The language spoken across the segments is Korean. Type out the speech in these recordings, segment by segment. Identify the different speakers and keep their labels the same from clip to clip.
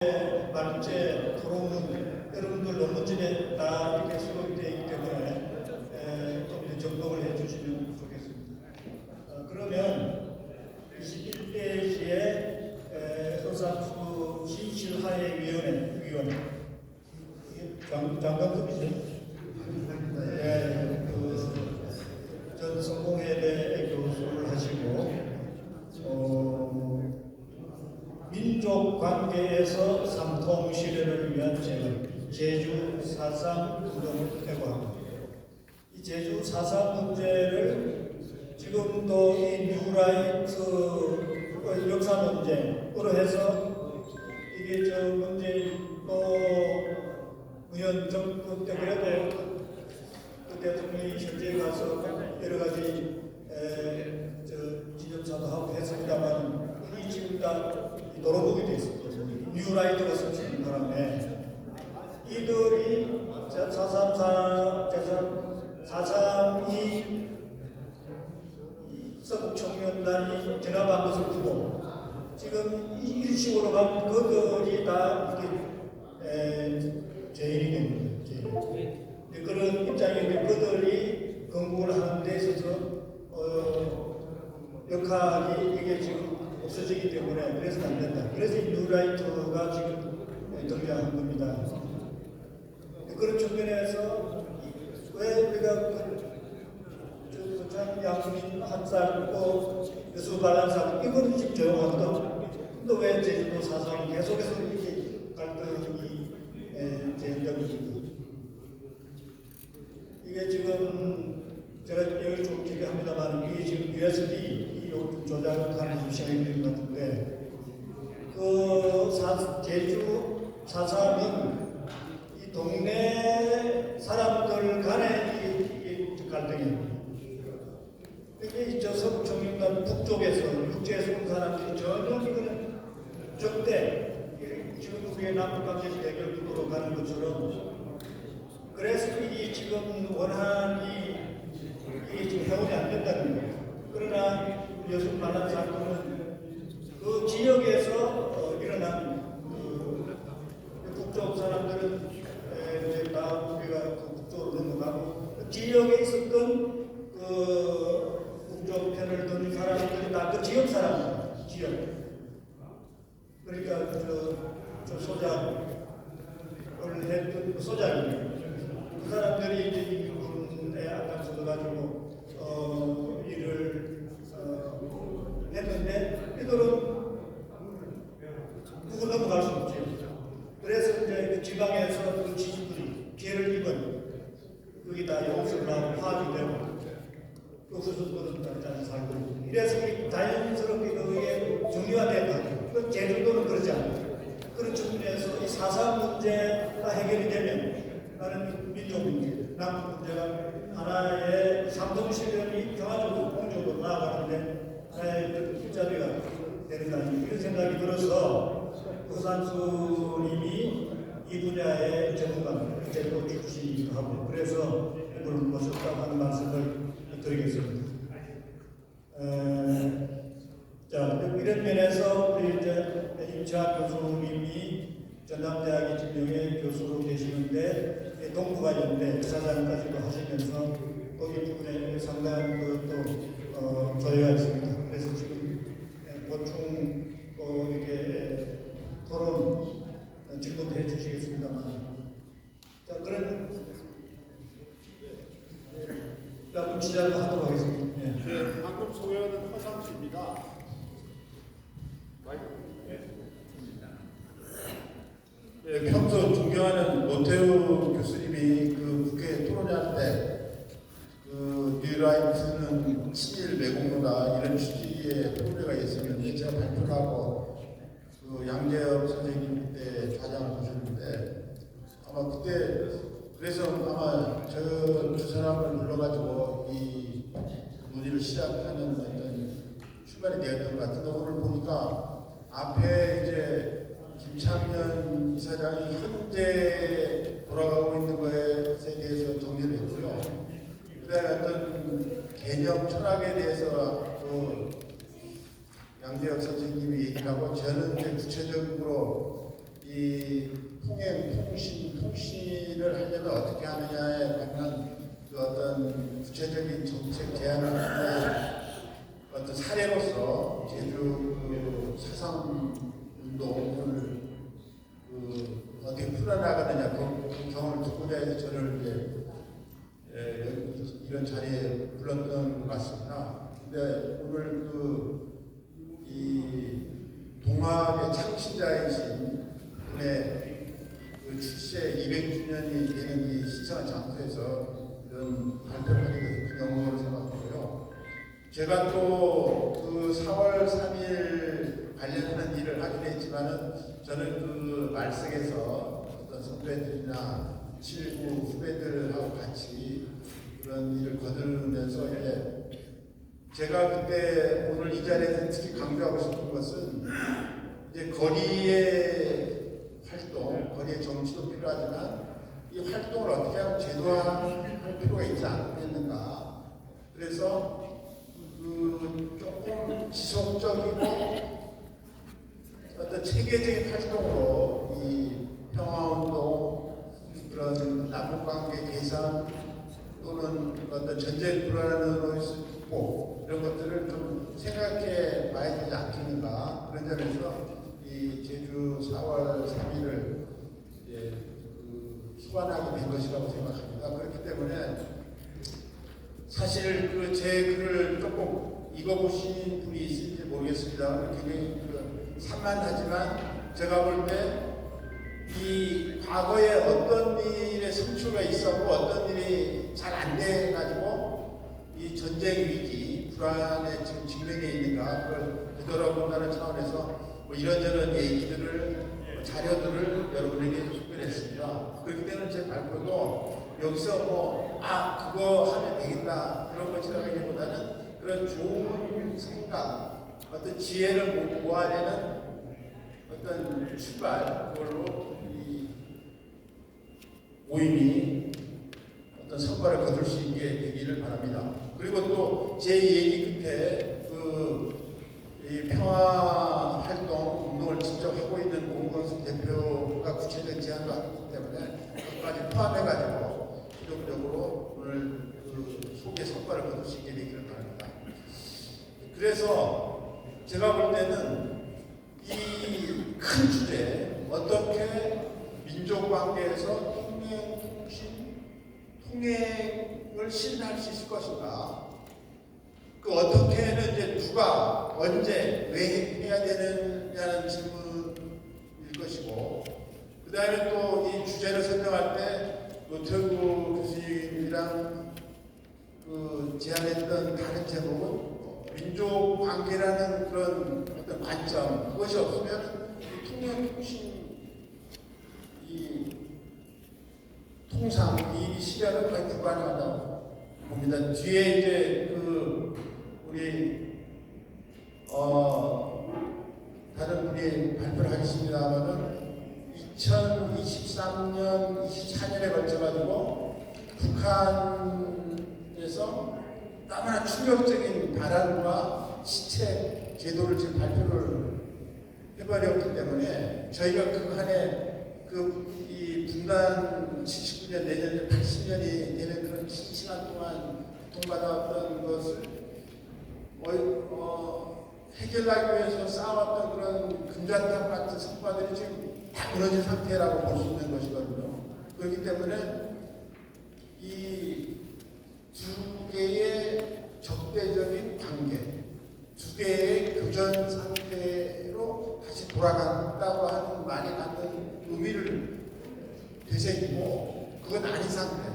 Speaker 1: 말째 토론은 여러분들 논문집에 다 이렇게 수록되어 있기 때문에 좀 접목을 해주시면 좋겠습니다. 그러면 21대시의 의사수 시실하회위원회 장관급이죠. 전 성공회대 교수를 하시고 민족 관계에서 삼통 실현을 위한 제주 4.3 운동을 해고합니다. 이 제주 4.3 문제를 지금도 이 뉴라이트 역사 논쟁으로 해서 이게 저 문재인 의원 정부 때 그래도 그 대통령이 현재 가서 여러 가지 지점사도 하고 했습니다만 이 지금 다 도로북이 되어 있습니다. 뉴라이트가 설치된 바람에 이들이 4.3이 서북청년단이 진압한 것을 두고 지금 일식으로 간 그들이 다 죄인이 됩니다. 그런 입장인데 그들이 건국을 하는 데 있어서 역할이 이게 지금 없어지기 때문에 그래서 안 된다. 그래서 이 뉴라이트가 지금 등장한 겁니다. 그런 측면에서 왜 우리가 양민 한살 또 여수 발란사 이거는 지금 조용하거든. 근데 왜 제주도 사상이 계속해서 이렇게 갈등이 제기되고 이게 지금 제가 여기 좀 얘기합니다만 이게 지금 USB 조작하는 시간이 된 것 같은데 제주 4.3은 이 동네 사람들 간의 이 갈등이에요. 이게 저 서북청년단 북쪽에서 육지에서 온 사람들이 전혀 이거는 적대 지금 우리의 남북관계 대결 구도로 가는 것처럼 그래서 이 지금 원한이 이게 지금 회원이 안 된다는 거예요. 그러나 여수 만난 사건은 그 지역에서 일어난 북쪽 사람들은 이제 다 우리가 그 북쪽으로 넘어가고 그 지역에 있었던 그 북쪽 편을 든 사람들이 다 그 지역 사람들 지역. 그러니까 저 소작을 했던 그 소작이에요. 그 사람들이 이제 이분에 앞장서서 가지고 일을 했는데 이들은 누구 넘어갈 수 없죠. 그래서 이제 그 지방에서 그 지지들이 피해를 입은 그게 다 용서를 하고 파악이 되고 그 후손들은 잘 살고 있고 이래서 자연스럽게 그게 정리화됐다. 그 제주도는 그러지 않아요. 그런 측면에서 이 4.3 문제가 해결이 되면 나는 민족 문제, 남북 문제가 하나의 삼동 실현이 평화적으로 공적으로 나아가는데 하나의 길자리가 되는 이런 생각이 들어서 허산수님이 이 분야의 전문가, 제도 출신이기도 하고 그래서 이걸 모셨다고 하는 말씀을 드리겠습니다. 자, 이런 면에서 우리 이제 임채환 교수님이 전남대학의 진명의 교수로 계시는데 동부가연대 사장까지도 하시면서 거기 부분에 상당한 또 조회가 있습니다. 그래서 지금 보충 이렇게 토론 질문도 해주시겠습니다만 자 그런 문치자로 하도록 하겠습니다.
Speaker 2: 네, 방금 소개하는 허상수입니다.
Speaker 3: 네, 평소 존경하는 노태우 교수님이 그 국회 토론회 때 그 뉴라이트는 친일 매국노다 이런 취지의 토론회가 있었는데 제가 발표를 하고 그 양재엽 선생님 그때 좌장을 보셨는데 아마 그때 그래서 아마 저 두 사람을 불러가지고 이 논의를 시작하는 어떤 출발이 되었던 것 같은데 오늘 보니까 앞에 이제 김창년 이사장이 현재 돌아가고 있는 것에 대해서 정리를 했고요. 그다음에 어떤 개념 철학에 대해서 또 양재혁 선생님이 얘기를 하고 저는 이제 구체적으로 이 풀어나가느냐 그 경험을 듣고자 해서 저를 이제 이런 자리에 불렀던 것 같습니다. 근데 오늘 이 동학의 창시자이신 분의 그 출세 200주년이 되는 이 시청한 장소에서 이런 발표를 하게 돼서 큰 영광으로 생각하고요. 제가 또 그 4월 3일 관련한 일을 하긴 했지만은 저는 그 말석에서 어떤 선배들이나 친구 후배들하고 같이 그런 일을 거두면서 이제 제가 그때 오늘 이 자리에서 특히 강조하고 싶은 것은 이제 거리의 활동, 거리의 정치도 필요하지만 이 활동을 어떻게 하면 제도화할 필요가 있지 않겠는가. 그래서 그 조금 지속적이고 어떤 체계적인 활동으로 이 평화운동, 그런 남북관계 개선 또는 어떤 전쟁 불안으로 있고 이런 것들을 좀 생각해 봐야 되지 않겠는가. 그런 점에서 이 제주 4월 3일을 이제 수반하게 된 것이라고 생각합니다. 그렇기 때문에 사실 그 제 글을 조금 읽어보신 분이 있을지 모르겠습니다. 굉장히 산만하지만 제가 볼 때 이 과거에 어떤 일에 성취가 있었고 어떤 일이 잘 안 돼가지고 이 전쟁 위기 불안에 지금 직면해 있는가 그걸 되돌아본다는 차원에서 뭐 이런저런 얘기들을 자료들을 여러분에게 소개했습니다. 그렇기 때문에 제 발표도 여기서 그거 하면 되겠다 그런 것이라기보다는 그런 좋은 생각, 어떤 지혜를 모아내는 어떤 출발, 그걸로 이 모임이 어떤 성과를 거둘 수 있게 되기를 바랍니다. 그리고 또 제 얘기 끝에 이 평화 활동 운동을 직접 하고 있는 공건수 대표가 구체적인 제안도 하기 때문에 그것까지 포함해가지고 최종적으로 오늘 소개 성과를 거둘 수 있게 되기를 바랍니다. 그래서 제가 볼 때는 이 큰 주제, 어떻게 민족 관계에서 통행을 실현할 수 있을 것인가, 그 어떻게는 이제 누가 언제 왜 해야 되느냐는 질문일 것이고, 그 다음에 또 이 주제를 선정할 때 노태우 교수님이랑 제안했던 다른 제목은 민족 관계라는 그런 어떤 관점, 그것이 없으면 이 통영 통신 통상 이 시간은 거의 불가능하다고 봅니다. 뒤에 이제 우리 다른 분이 발표를 하겠습니다만은 2023년, 24년에 걸쳐가지고 북한에서 너무나 충격적인 발언과 시책 제도를 지금 발표를 해버렸기 때문에 저희가 그 한해 이 분단 79년 내년 80년이 되는 그런 긴 시간 동안 고통받아왔던 것을 해결하기 위해서 쌓아왔던 그런 금잔탕 같은 성과들이 지금 다 무너진 상태라고 볼 수 있는 것이거든요. 그렇기 때문에 이 두 개의 적대적인 관계, 두 개의 교전 상태로 다시 돌아간다고 하는 말이 갖는 의미를 되새기고, 그건 아닌 상태.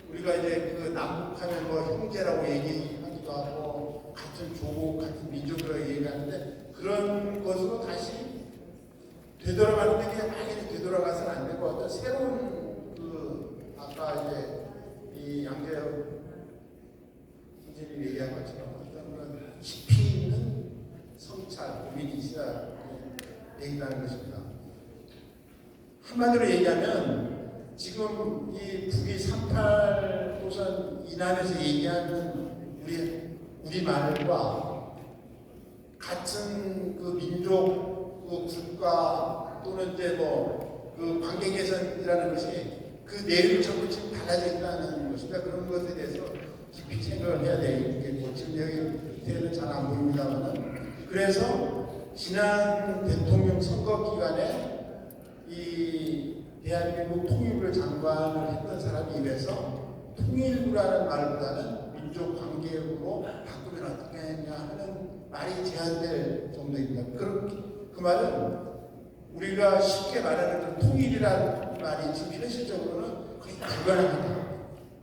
Speaker 3: 우리가 이제 남북하면 형제라고 얘기하기도 하고 같은 조국, 같은 민족이라고 얘기하는데 그런 것으로 다시 되돌아가는데 그냥 막연히 되돌아가서는 안 되고 어떤 새로운 아까 이제 이 양재혁 선생님이 얘기한 것처럼 어떤 그런 깊이 있는 성찰, 고민이 있어야 얘기하는 것입니다. 한마디로 얘기하면 지금 이 북이 38도선 이남에서 얘기하는 우리 말과 같은 민족, 국가 또는 이제 그 관계 개선이라는 것이 그 내용이 전부 지금 달라져 있다는 것입니다. 그런 것에 대해서 깊이 생각을 해야 되겠고, 지금 여기 밑에는 잘 안 보입니다만, 그래서 지난 대통령 선거 기간에 이 대한민국 통일부 장관을 했던 사람이 이래서 통일부라는 말보다는 민족 관계국으로 바꾸면 어떻게 했냐 하는 말이 제한될 정도입니다. 그 말은 우리가 쉽게 말하는 그 통일이라는 말이 지금 현실적으로는 거의 불가능하다.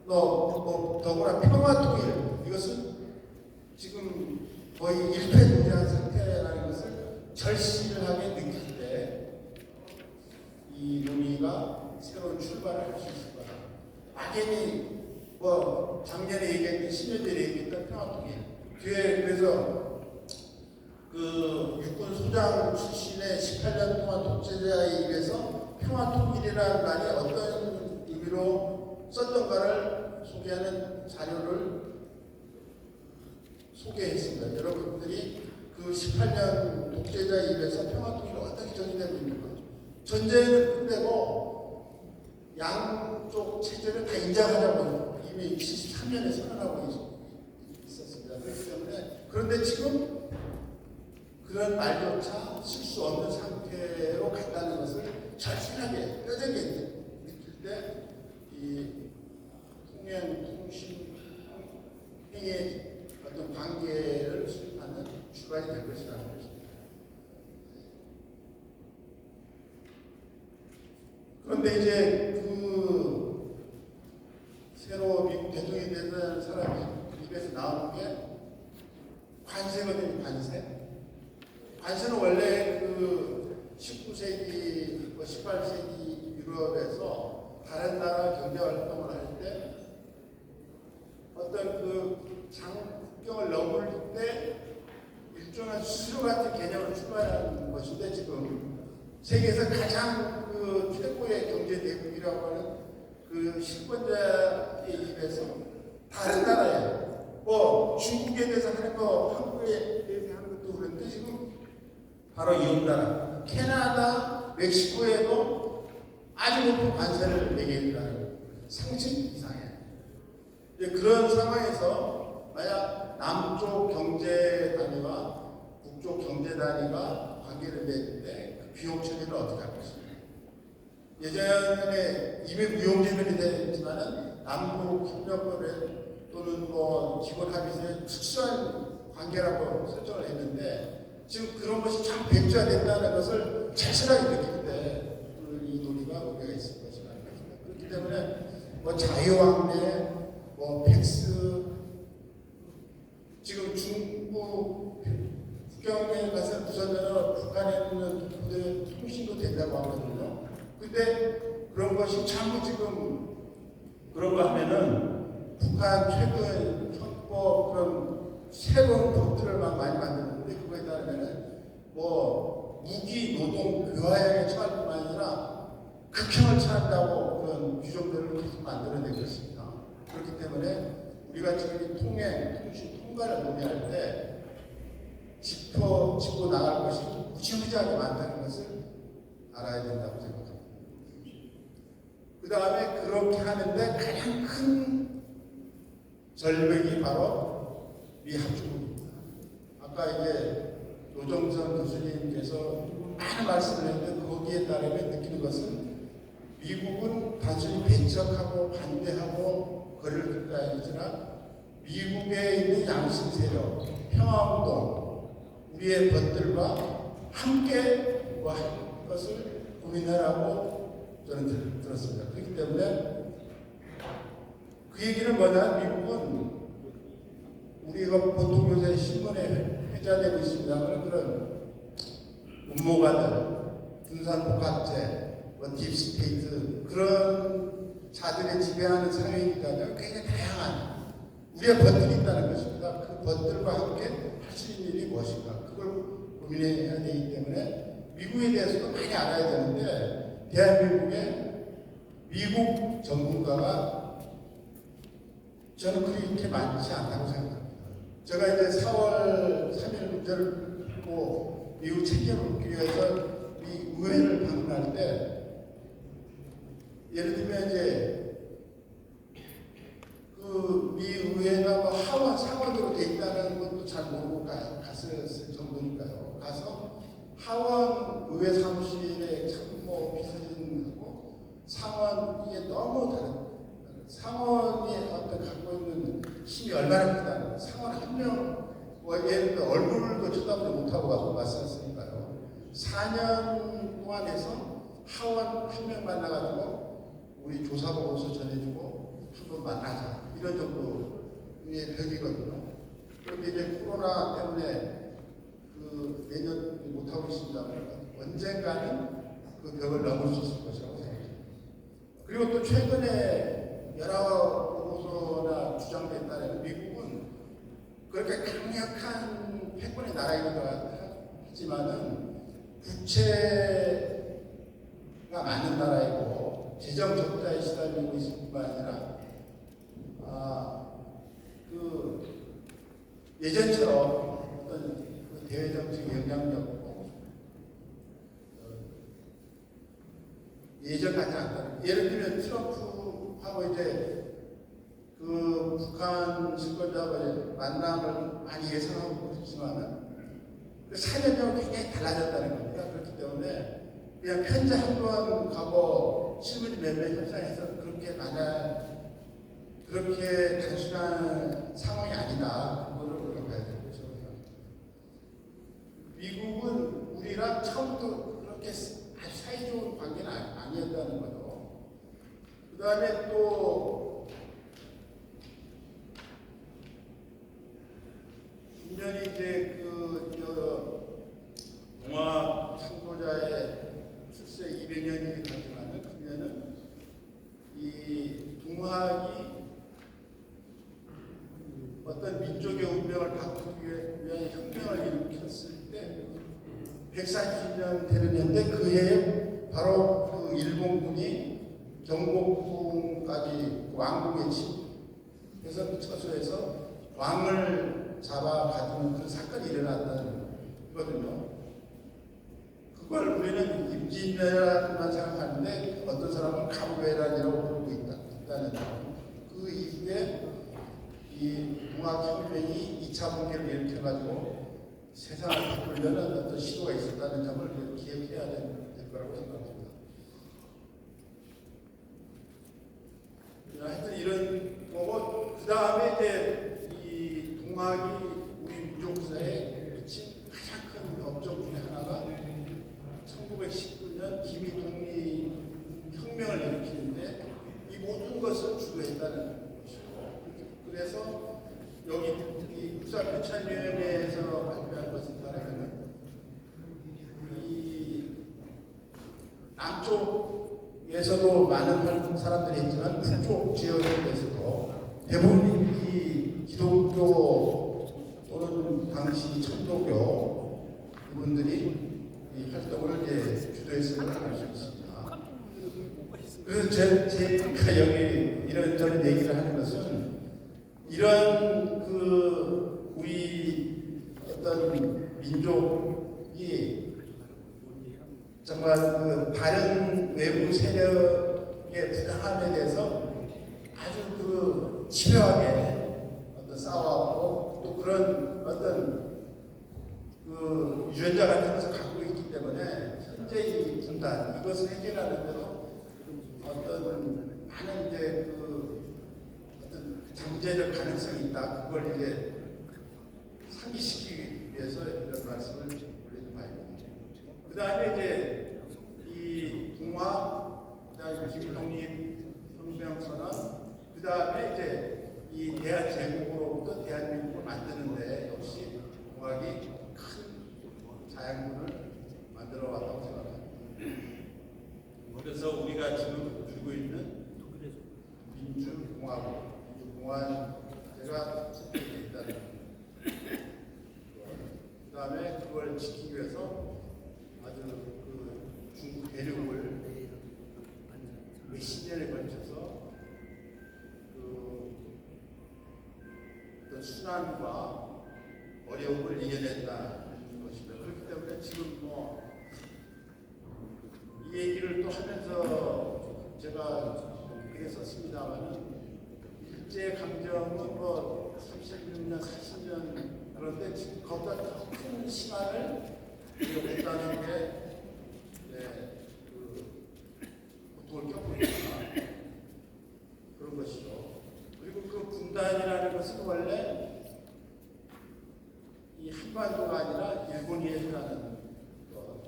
Speaker 3: 더구나 평화 통일 이것은 지금 거의 일패동의한 상태라는 것을 절실하게 느낄 때 이 논의가 새로운 출발을 할 수 있을 거다. 막연히 작년에 얘기했던 10년 전에 얘기했던 평화통일 뒤에 그래서 그 육군 소장 출신의 18년 동안 독재자에 의해서 평화통일이라는 말이 어떤 의미로 썼던가를 소개하는 자료를 소개했습니다. 여러분들이 그 18년 독재자에 의해서 평화통일이 어떻게 정의되고 있는 거죠. 전쟁을 끝내고 양쪽 체제를 다 인정하자고 이미 73년에 선언하고 있었습니다. 그렇기 때문에 그런데 지금 그런 말조차 쓸 수 없는 상태로 간다는 것을 절실하게 뼈저리게 느낄 때 이 통신 행의 어떤 관계를 수립하는 주관이 될 것이라는 것입니다. 그런데 이제 그 새로 미국 대통령이 되는 사람이 입에서 나오는 게 관세거든요. 관세는 원래 그 19세기, 18세기 유럽에서 다른 나라 경제 활동을 할 때 어떤 그 국경을 넘을 때 일종의 수수료 같은 개념을 출발하는 것인데 지금 세계에서 가장 그 최고의 경제 대국이라고 하는 그 실권자의 입에서 다른 나라에 중국에 대해서 하는 거, 한국에 대해서 하는 것도 그런데 지금 바로 이웃 나라 캐나다, 멕시코에도 아주 높은 관세를 매게 된다는 상식 이상이에요. 그런 상황에서 만약 남쪽 경제 단위와 북쪽 경제 단위가 관계를 맺을 때 그 비용 처리를 어떻게 할 것입니까? 예전에 이미 무용지물이 되지만은 남북 협력법에 또는 기본 합의서에 특수한 관계라고 설정을 했는데 지금 그런 것이 참 백지화된다는 것을 절실하게 느낄 때 이 논의가 의미가 있을 것이라는 것입니다. 그렇기 때문에 자유왕래, 팩스 지금 중국 국경에 가서 부서져서 북한에 있는 부들의 통신도 된다고 하거든요. 근데 그런 것이 전부 지금 그런 거 하면은 북한 최근 헌법 그런 새로운 법들을 막 많이 만드는데 그거에 따르면은 무기 노동 교화형에 처할 뿐만 아니라 극형을 처한다고 그런 규정들을 계속 만들어낼 것입니다. 그렇기 때문에 우리가 지금 이 통신 통과를 논의할 때 짚고 나갈 것이 무지무지하게 많다는 것을 알아야 된다고 생각합니다. 그 다음에 그렇게 하는데 가장 큰 절벽이 바로 미합중국입니다. 아까 이제 노정선 교수님께서 많은 말씀을 했는데 거기에 따르면 느끼는 것은 미국은 단순히 배척하고 반대하고 거리를 둘까 아니지만 미국에 있는 양심 세력, 평화운동, 우리의 것들과 함께 할 것을 고민하라고 저는 들었습니다. 그렇기 때문에 그 얘기는 뭐냐? 미국은 우리가 보통 요새 신문에 회자되고 있습니다만 그런 음모가들, 군산복합체, 딥스테이트 그런 자들의 지배하는 사회이기보다는 굉장히 다양한 우리의 벗들이 있다는 것입니다. 그 벗들과 함께 할 수 있는 일이 무엇인가 그걸 고민해야 되기 때문에 미국에 대해서도 많이 알아야 되는데 대한민국의 미국 전문가가 저는 그렇게 많지 않다고 생각합니다. 제가 이제 4월 3일 문제를 보고 미국 책임을 묻기 위해서 미 의회를 방문할 때 예를 들면 이제 그 미 의회가 하원 상원으로 돼 있다는 것도 잘 모르고 갔을 정도니까요. 가서 하원 의회 사무실에 참모 비서진하고 하원 한 명 만나가지고 우리 조사 보고서 전해주고 한번 만나자 이런 정도의 벽이거든요. 그런데 이제 코로나 때문에 그 내년 못하고 있습니다만 언젠가는 그 벽을 넘을 수 있을 것이라고 생각합니다. 그리고 또 최근에 여러 보고서나 주장에 따르면 미국은 그렇게 강력한 패권의 나라이기도 하지만은 부채가 많은 나라이고 재정 적자에 시달리고 있을 뿐만 아니라 그 예전처럼 어떤 그 대외 정책의 영향력도 예전 같지 않다. 예를 들면 트럼프하고 이제 그 북한 집권자와의 만남을 많이 예상하고 있지만은 그 사전적으로 굉장히 달라졌다는 겁니다. 그렇기 때문에 그냥 편지 한 번 가고 실무지 몇몇 협상에서 그렇게 단순한 상황이 아니다. 그거를 우리가 봐야 되는 거죠. 미국은 우리랑 처음부터 그렇게 아주 사이좋은 관계는 아니었다는 거죠. 그 다음에 또 분명히 이제 동학 창조자의 출세 200년이 가지만은 그러면은 이 동학이 어떤 민족의 운명을 바꾸기 위한 혁명을 일으켰을 때 140년 되는 해인데 그 해에 바로 그 일본군이 경복궁까지 왕궁에 침해서 그 처소에서 왕을 잡아가지는 그런 사건이 일어났다는 거거든요. 그걸 우리는 임진왜란만 생각하는데 어떤 사람은 감왜란이라고 부르고 있다는 그 이후에 이 동학혁명이 2차 분계를 일으켜가지고 세상을 바꾸려는 어떤 시도가 있었다는 점을 기억해야 될 거라고 생각합니다. 하여튼 이런 거고 그 다음에 이제 이 동학이 우리 민족사에 미친 가장 큰 업적 중에 하나가 1919년 김이 독립혁명을 일으키는데 이 모든 것을 주도했다는 것이고 그래서 여기 이 국사표창위원회에서 발표한 것에 따르면 이 남쪽에서도 많은 사람들이 있지만 북쪽 지역에서도 대부분 이 기독교 또는 당시 천도교 이분들이 이 활동을 이제 주도했음을 알 수 있습니다. 그래서 제가 여기 이런저런 얘기를 하는 것은 이런 그 우리 어떤 민족이 정말 그 다른 외부 세력의 부당함에 대해서 아주 그 치열하게 어떤 싸워하고 또 그런 어떤 그 유전자 같은 것을 갖고 있기 때문에 현재 이 분단 이것을 해결하는 데도 어떤 많은 이제 그 어떤 잠재적 가능성이 있다. 그걸 이제 상기시키기 위해서 이런 말씀을 드리는 바입니다. 그 다음에 이제 이 동화, 그 다음에 김독립혁명선언, 그 다음에 이제 이 대한제국으로부터 대한민국을 만드는데 역시 동학이 큰 자양분을 만들어 왔다고 생각합니다. 그래서 우리가 지금 누리고 있는 민주공화국, 민주공화제가 있다는 그 다음에 그걸 지키기 위해서 아주 그 중국 대륙을 몇십 년에 걸쳐서 그 어떤 순환과 어려움을 이겨냈다는 것입니다. 그렇기 때문에 지금 뭐 이 얘기를 또 하면서 제가 글에 썼습니다만은 일제 감정은 뭐 36년, 40년 그런데 지금 그보다 더 큰 시간을 이용했다는 게 고통을 겪고 있다 그런 것이죠. 그리고 그 분단이라는 것은 원래 이 한반도가 아니라 일본이 해결하는 것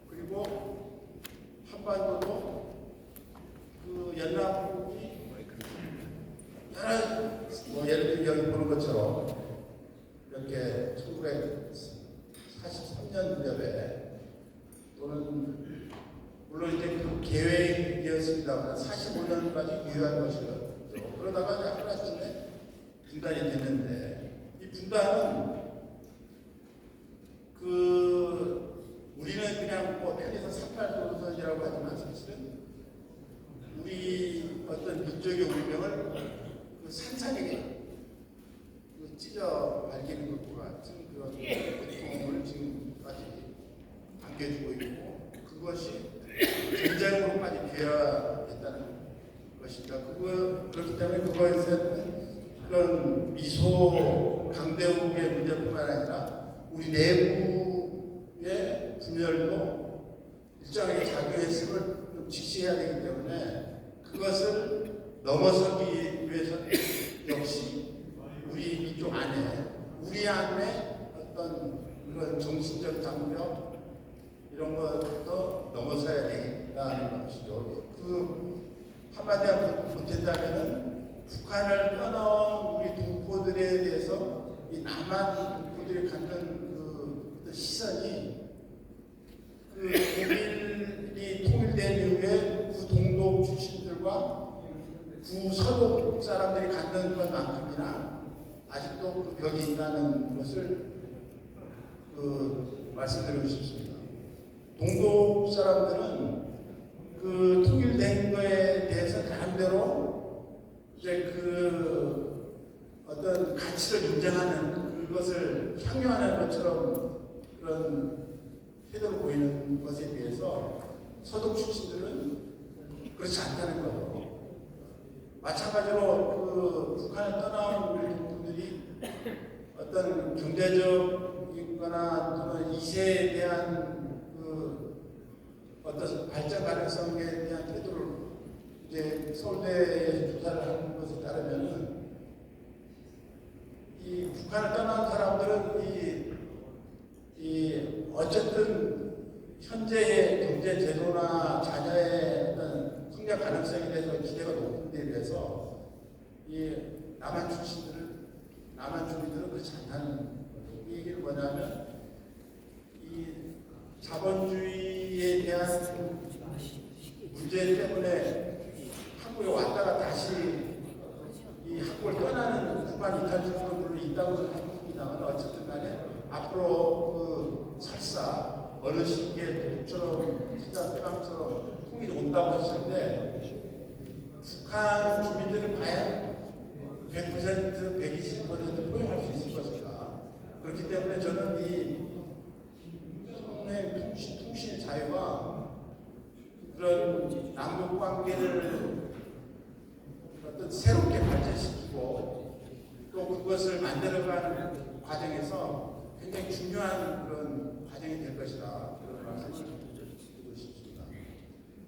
Speaker 3: 그리고 한반도도 그 연락이 여러 뭐 예를 들어 여기 보는 것처럼 이렇게 1943년 무렵에 또는 물론 이제 그 계획이었습니다만 45년까지 유효한 것이거든요. 그러다가 이제 하루아침에 분단이 됐는데 이 분단은 우리는 그냥 뭐 편에서 38도선이라고 하지만 사실은 우리 어떤 민족의 운명을 그 산산에게 찢어 밝히는 것과 같은 그런 고통을 지금까지 안겨주고 있고 그것이 전쟁으로까지 비화했다는 것입니다. 그렇기 때문에 그것은 그런 미소 강대국의 문제뿐만 아니라 우리 내부의 분열도 일정하게 작용했음을 좀 직시해야 되기 때문에 그것을 넘어서기 위해서 역시 우리 민족 안에 우리 안에 어떤 그런 정신적 장벽 이런 것도 넘어서야 되겠다는 것이죠. 한마디로 못했다면은 북한을 떠나온 우리 동포들에 대해서 이 남한 동포들이 갖는 그 시선이 그 독일이 통일된 이후에 그 동독 출신들과 구 서독 사람들이 갖는 것만큼이나 아직도 그 벽이 있다는 것을 말씀드리고 싶습니다. 동독 사람들은 그 통일된 거에 대해서 나름대로 이제 그 어떤 가치를 인정하는 그것을 향유하는 것처럼 그런 태도를 보이는 것에 비해서 서독 출신들은 그렇지 않다는 거죠. 마찬가지로 그 북한을 떠나온 우리 동포들이 어떤 경제적이거나 또는 이세에 대한 그 어떤 발전 가능성에 대한 태도를 이제 서울대에서 조사를 하는 것에 따르면은 이 북한을 떠난 사람들은 이 어쨌든 현재의 경제 제도나 자녀의 어떤 성장 가능성에 대해서 기대가 높은 데 비해서 이 남한 주민들은 그렇지 않다는 거죠. 이 얘기는 뭐냐면 이 자본주의에 대한 문제 때문에 한국에 왔다가 다시 이 한국을 떠나는 북한 이탈주의도 물론 있다고 합니다만 어쨌든 간에 앞으로 그 설사 어느 시기에 독처럼 시장처럼 통일이 온다고 했을 때 북한 주민들은 과연 100%, 120% 포용할 수 있을 것인가. 그렇기 때문에 저는 이 통신 자유와 그런 남북 관계를 어떤 새롭게 발전시키고 또 그것을 만들어가는 과정에서 굉장히 중요한 그런 과정이 될 것이다. 그런 말씀을 드리고 싶습니다.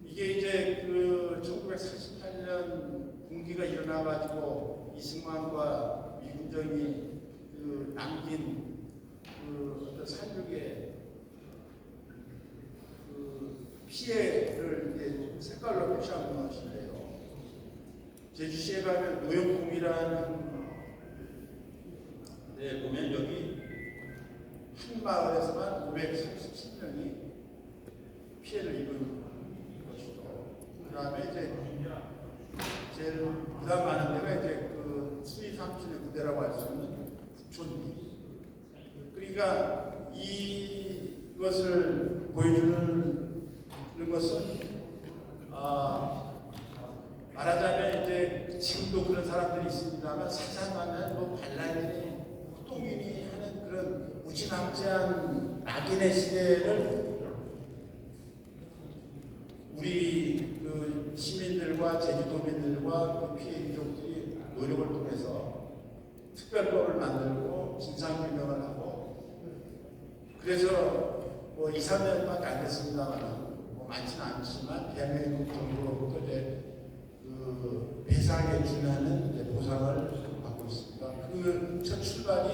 Speaker 3: 이게 이제 그 1948년 공기가 일어나가지고 이승만과 이군정이 그 남긴 그 어떤 살육의 그 피해를 이제 색깔로 표시한 것인데요. 제주시에 가면 노영궁이라는 데 보면 여기 한 마을에서만 537명이 피해를 입은 것이죠. 그 다음에 이제 제일 부담 많은 데가 이제 그 수리 삼촌의 무대라고 할 수 있는 북촌리. 그러니까 이것을 보여주는 것은 말하자면 이제 지금도 그런 사람들이 있습니다만 사상하면 뭐 반란이니 호동이니 하는 그런 무지막지한 낙인의 시대를 우리 그 시민들과 제주도민들과 그 피해 유족들이 노력을 통해서 특별법을 만들고 진상규명을 하고 그래서 뭐 2, 3년밖에 안 됐습니다만 뭐 많지는 않지만 대한민국 정부로부터 이제 그 배상에 준하는 이제 보상을 받고 있습니다. 그 첫 출발이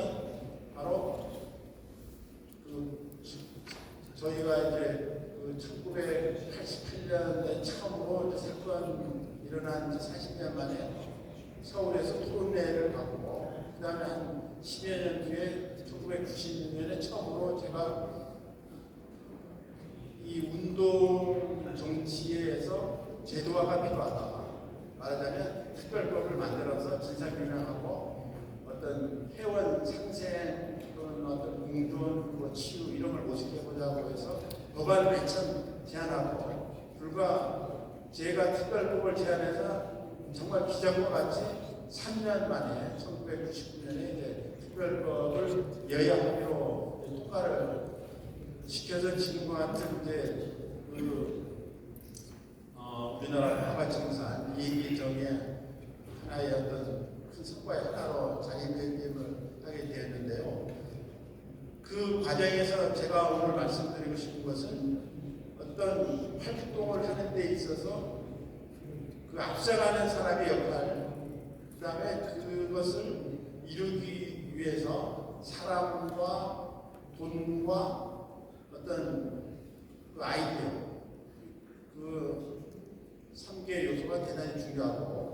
Speaker 3: 바로 그 저희가 이제 그 1988년 78년에 처음으로 사건 일어난 지 40년 만에 서울에서 토론회를 갖고 그 다음에 한 10여 년 뒤에 1996년에 처음으로 제가 이 운동 정치에서 제도화가 필요하다. 말하자면 특별법을 만들어서 진상규명하고 어떤 회원 상생 또는 어떤 공존, 뭐 치유 이런 걸 모색해보자고 해서 법안 매천 제안하고 불과 제가 특별법을 제안해서 정말 기적과 같이 3년 만에 1999년에 이제 특별법을 여야 합의로 통과를 시켜서 지금과 같은 이제 우리나라 화가청산 이기정의 하나의 어떤 큰 성과의 하나로 자기백임을 하게 되었는데요. 그 과정에서 제가 오늘 말씀드리고 싶은 것은 어떤 활동을 하는 데 있어서 그 앞서가는 사람의 역할, 그 다음에 그것을 이루기 위해서 사람과 돈과 어떤 그 아이디어, 그 3개 요소가 대단히 중요하고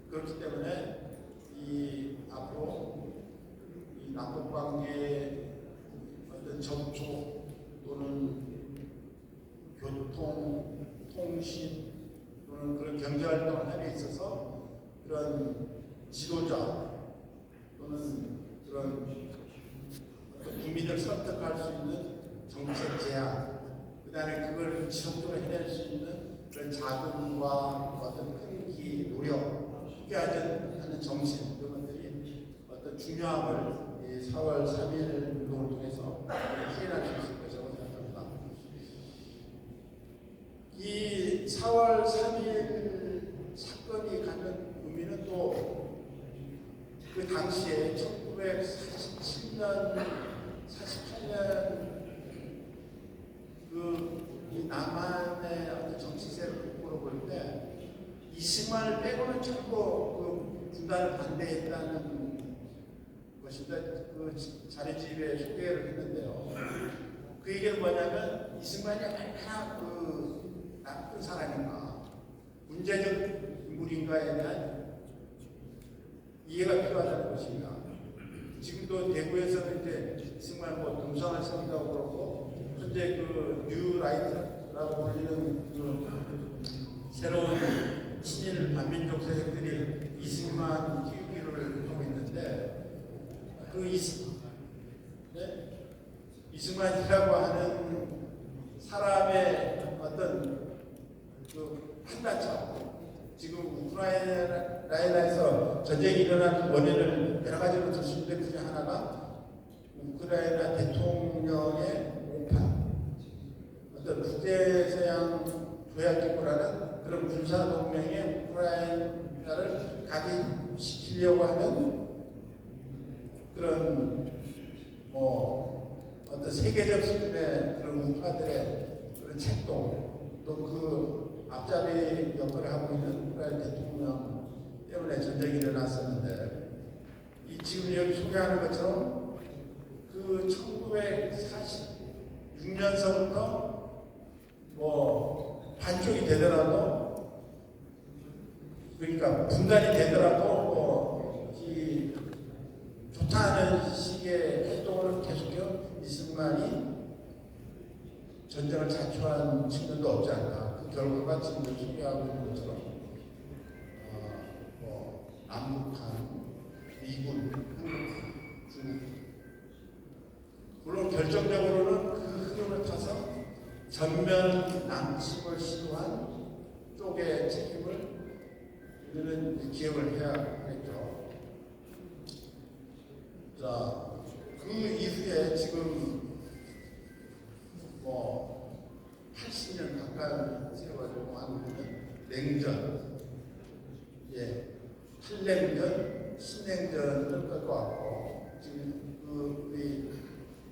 Speaker 3: 그렇기 때문에 이 앞으로 이 남북관계의 어떤 접촉 또는 교통, 통신 또는 그런 경제활동을 함에 있어서 그런 지도자 또는 그런 국민을 설득할 수 있는 정책 제안, 그 다음에 그걸 지속적으로 해낼 수 있는 그런 자금과 어떤 끈기, 노력, 함께하는 정신 이런 것들이 어떤 중요함을 이 4월 3일 운동을 통해서 확인할 수 있을 것이라고 생각합니다. 이 4월 3일 사건이 갖는 의미는 또 그 당시에 1947년, 48년 이 남한의 어떤 정치세를 볼 때 이승만을 빼고는 전부 그 분단을 반대했다는 것인데 그 자료집에 소개를 했는데요. 그 얘기는 뭐냐면 이승만이 얼마나 그 나쁜 사람인가, 문제적 인물인가에 대한 이해가 필요하다는 것입니다. 지금도 대구에서는 이제 이승만 뭐 동상을 세운다고 그러고 현재 그 뉴라이트라고 불리는 그 새로운 친일 반민족 세력들이 이승만 키우기를 하고 있는데 그 이승만이라고 하는 사람의 어떤 그 판단처 지금 우크라이나에서 전쟁이 일어난 원인을 여러 가지로 들 수 있는데 그중에 하나가 우크라이나 대통령의 오판, 어떤 북대서양 조약기구라는 그런 군사동맹에 우크라이나를 각인시키려고 하는 그런 어떤 세계적 수준의 그런 우파들의 그런 책동, 또 그 앞자리 역할을 하고 있는 우크라이나 대통령 때문에 전쟁이 일어났었는데 지금 여기 소개하는 것처럼 그 1946년서부터 뭐 반쪽이 되더라도 그러니까 분단이 되더라도 이 좋다는 식의 활동을 계속해서 이승만이 전쟁을 자초한 측면도 없지 않나. 그 결과가 지금 소개하고 있는 것처럼 남북한, 미군, 한국, 중국 물론 결정적으로는 그 흐름을 타서 전면 남침을 시도한 쪽의 책임을 우리는 기억을 해야겠죠. 자, 그 이후에 지금 80년 가까이 세워가지고 한국은 냉전, 탈냉전, 신냉전을 겪어왔고 지금 우리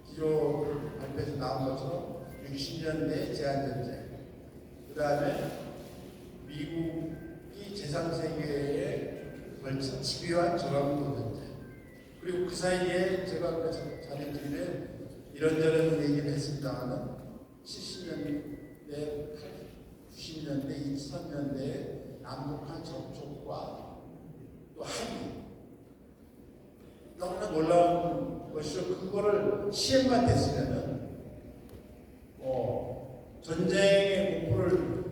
Speaker 3: 기록 발표에서 나온 것처럼 60년대 제한전쟁, 그 다음에 미국이 제3세계에 걸친 집요한 저항도 전쟁, 그리고 그 사이에 제가 그 자료집에 이런저런 얘기를 했습니다만 70년대 90년대, 2000년대 남북한 접촉과 또 합의 너무나 놀라운 것이죠. 그거를 시행만 됐으면은 전쟁의 공포를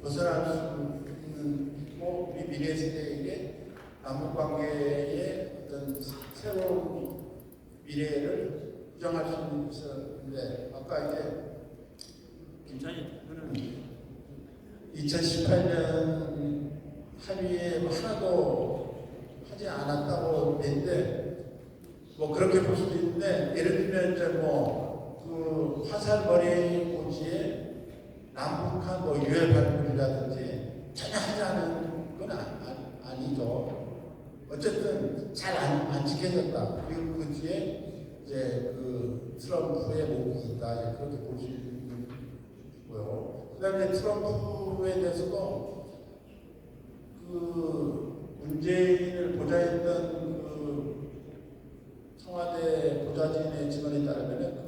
Speaker 3: 벗어날 수 있는 우리 미래 세대에게 남북 관계의 어떤 새로운 미래를 구정할 수 있었는데 아까 이제 김찬희 의원은 2018년 합의에 하나도 하지 않았다고 했는데 뭐 그렇게 볼 수도 있는데 예를 들면 이제 그 화살머리 고지에 남북한 유해 발굴이라든지 전혀 하지 않은 건 아니죠. 어쨌든 잘 안 지켜졌다. 그리고 그 뒤에 이제 그 트럼프의 목이 있다. 이제 그렇게 볼 수 있고요. 그다음에 트럼프에 대해서도 그 문재인을 보좌했던 청와대 보좌진의 증언에 따르면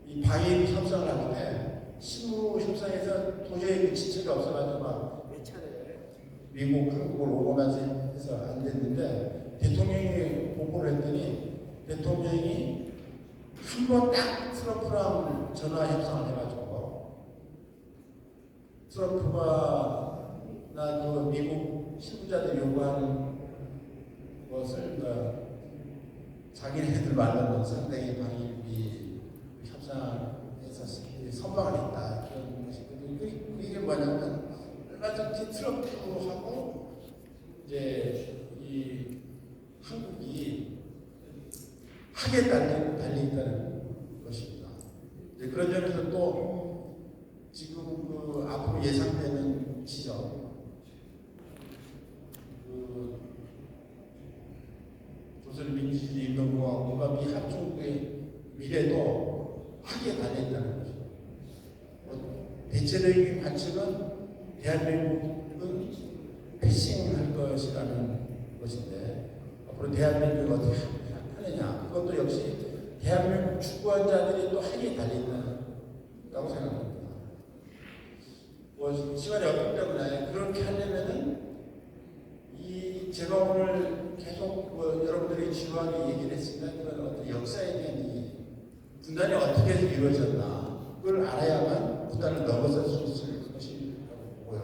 Speaker 3: 이 방일 협상을 하는데 실무 협상에서 도저히 그 지책이 없어가지고 막 몇 차례 미국, 한국을 오고나서 해서 안 됐는데 대통령이 보고를 했더니 대통령이 한 번 딱 트럼프랑 전화 협상을 해가지고 트럼프가 그 미국 실무자들 요구하는 것을 자기네들 말로는 상당히 방일비 협상에서 선방을 했다. 그런 것이거든요. 그게 뭐냐면 얼마든지 트럼프하고 이제 이 한국이 하게 달려 있다는 것입니다. 그런 점에서 또 지금 앞으로 예상되는 지점 조선민주주의인민공화국과 미 합중국의 미래도 하게 달려있다는 것입니다. 대체적인 관측은 대한민국은 패싱할 것이라는 것인데 앞으로 대한민국이 어떻게 하느냐 그것도 역시 대한민국 주권자들이 또 하게 달려있다고 생각합니다. 시간이 없기 때문에 그렇게 하려면은 제가 오늘 계속 여러분들이 지루하게 얘기를 했으면 그런 어떤 역사에 대한 이 분단이 어떻게 이루어졌나 그걸 알아야만 분단을 넘어설 수 있을 것이라고 보고요.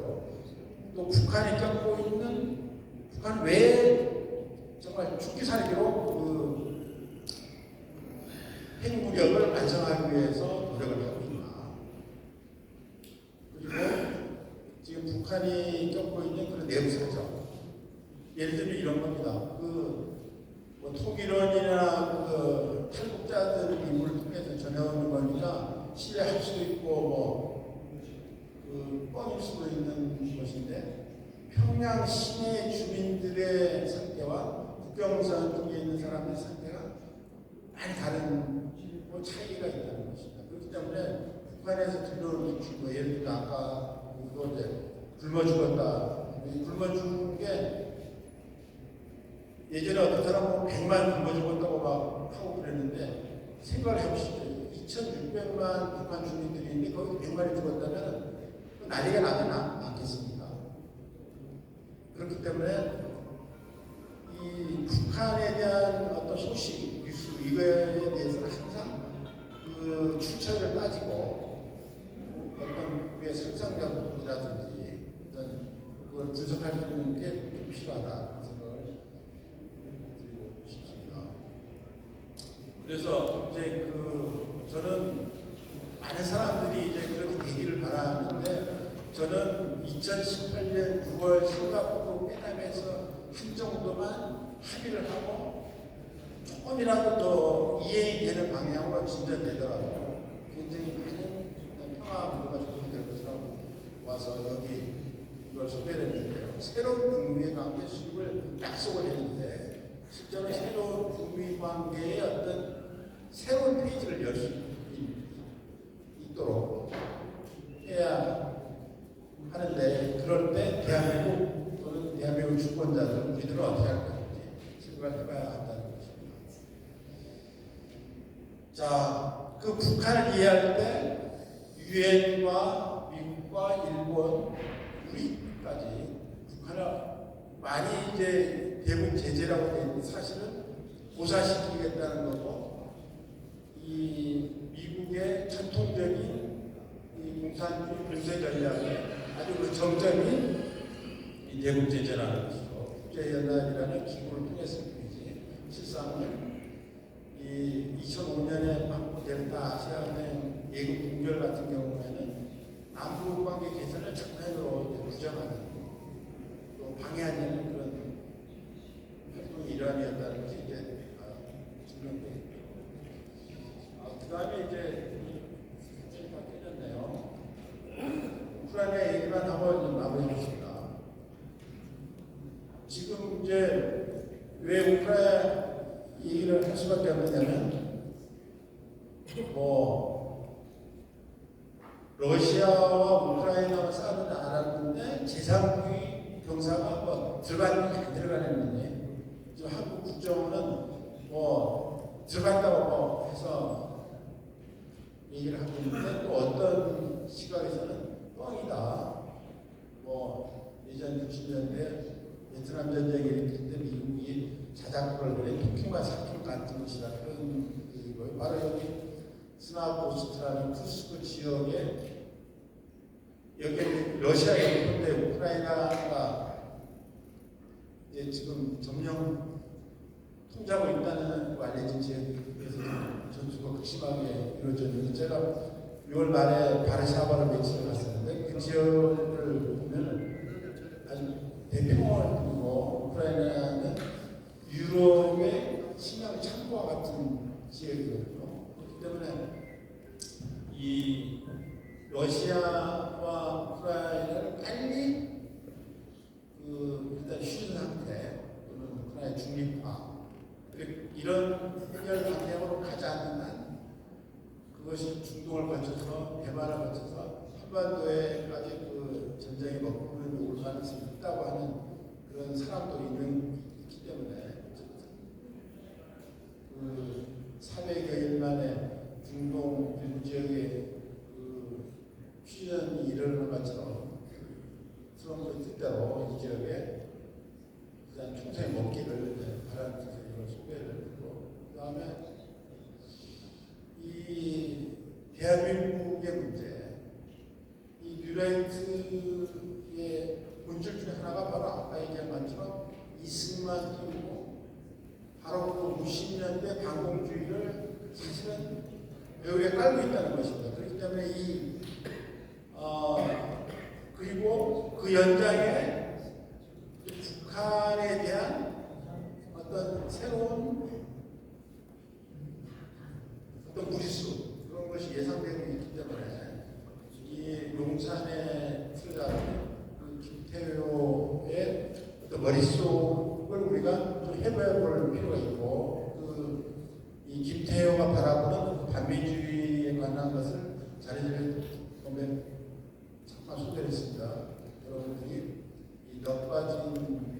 Speaker 3: 또 북한이 겪고 있는 북한 외에 정말 죽기 살기로 핵무력을 완성하기 위해서 노력을 하고 있나. 그리고 지금 북한이 겪고 있는 그런 내부 사정. 예를 들면 이런 겁니다. 통일원이나 탈북자들 인물을 통해서 전해오는 거니까 신뢰할 수도 있고 뻥일 수도 있는 것인데 평양 시내 주민들의 상태와 국경선 쪽에 있는 사람들의 상태가 많이 다른 차이가 있다는 것입니다. 그렇기 때문에 북한에서 들려오는 예를 들면 아까 이제 굶어 죽었다. 굶어 죽은 게 예전에 어떤 사람은 100만 굶어 죽었다고 막 하고 그랬는데 생각을 해보시죠. 2,600만 북한 주민들이 있는데 거기 100만이 죽었다면 난리가 나지 않겠습니까? 그렇기 때문에 이 북한에 대한 어떤 소식, 뉴스 이거에 대해서는 항상 출처를 따지고 어떤 우리의 상상력이라든지 어떤 그걸 분석할 수 있는 게 좀 필요하다. 그래서 이제 저는 많은 사람들이 이제 그렇게 되기를 바라는데 저는 2018년 9월 싱가포르 회담에서 한 정도만 합의를 하고 조금이라도 더 이해이 되는 방향으로 진전되더라고요. 굉장히 많은 평화 문화가 조성될 것이라고 와서 여기 이걸 소개를 했는데요. 새로운 북미 관계 수립을 약속을 했는데 실제로 새로운 북미 관계의 어떤 새로운 페이지를 열 수 있도록 해야 하는데 그럴 때 대한민국 또는 대한민국 주권자들은 우리들은 어떻게 할 것인지 생각을 해봐야 한다는 것입니다. 자, 북한을 이해할 때 유엔과 미국과 일본, 우리까지 북한을 많이 이제 대북 제재라고 되어 있는데 사실은 고사시키겠다는 거고 이 미국의 전통적인 이 공산주의 군사 전략의 아주 그 정점이 이 대북 제재라는 것이고 국제연합이라는 기구를 통해서 뿐이지 실상은 이 2005년에 방북 델타 아시아은행 예금 동결 같은 경우에는 남북 관계 개선을 정면으로 부정하는 또 방해하는 그런 활동의 일환이었다는 것이 이제 증명되어 있고 그 다음에 이제 다 깨졌네요. 우크라이나 얘기만 하고 마무리하겠습니다. 지금 이제 왜 우크라이나 얘기를 할 수밖에 없느냐면 러시아와 우크라이나가 싸우는 나라인데 제3국의 병사가 들어가는지 안 들어가는지 지금 한국 국정원은 들어간다고 해서 얘기를 하고 있는데 또 어떤 시각에서는 뻥이다. 예전 60년대 베트남 전쟁이 일으킬 때 미국이 자작극을 벌인 토킹과 사킹 같은 것이다. 그런 얘기고요. 바로 여기 스나포스트라는 쿠스크 지역에 여기 러시아에 있는데 우크라이나가 이제 지금 점령 통제하고 있다는 알려진 지역에서 전투가 극심하게 이루어졌는데 제가 6월 말에 바르샤바를 며칠 갔었는데 그 지역을 보면 아주 대평화이고 우크라이나는 유럽의 식량 창고와 같은 지역이거든요. 그렇기 때문에 이 러시아와 우크라이나를 빨리 일단 휴전 상태 또는 우크라이나 중립화 이런 해결 방향으로 가지 않는 한 그것이 중동을 거쳐서 대만을 거쳐서 한반도에까지 그 전쟁이 먹구름이 올 가능성이 있다고 하는 그런 사람도 있기 때문에 그 400여일 만에 중동 일부 지역에 그 휴전이 일어나는 것처럼 트럼프의 뜻대로 이 지역에 일단 총선이 먹기를 바라는 뜻으로 소개를 했고 그 다음에 이 대한민국의 문제 이 뉴라이트의 본질 중에 하나가 바로 아까 얘기한 것처럼 이승만 띄우고 바로 그 50년대 반공주의를 사실은 벽에 깔고 있다는 것입니다. 그렇기 때문에 그리고 그 연장에 북한에 대한 어떤 새로운 어떤 무리수 그런 것이 예상되고 있기 때문에 이 용산의 투자는 그 김태효의 어떤 머릿속을 우리가 좀 해봐야 볼 필요가 있고 이 김태효가 바라보는 반미주의에 관한 것을 자료를 보면 잠깐 소개를 했습니다. 여러분들이 이 넉가진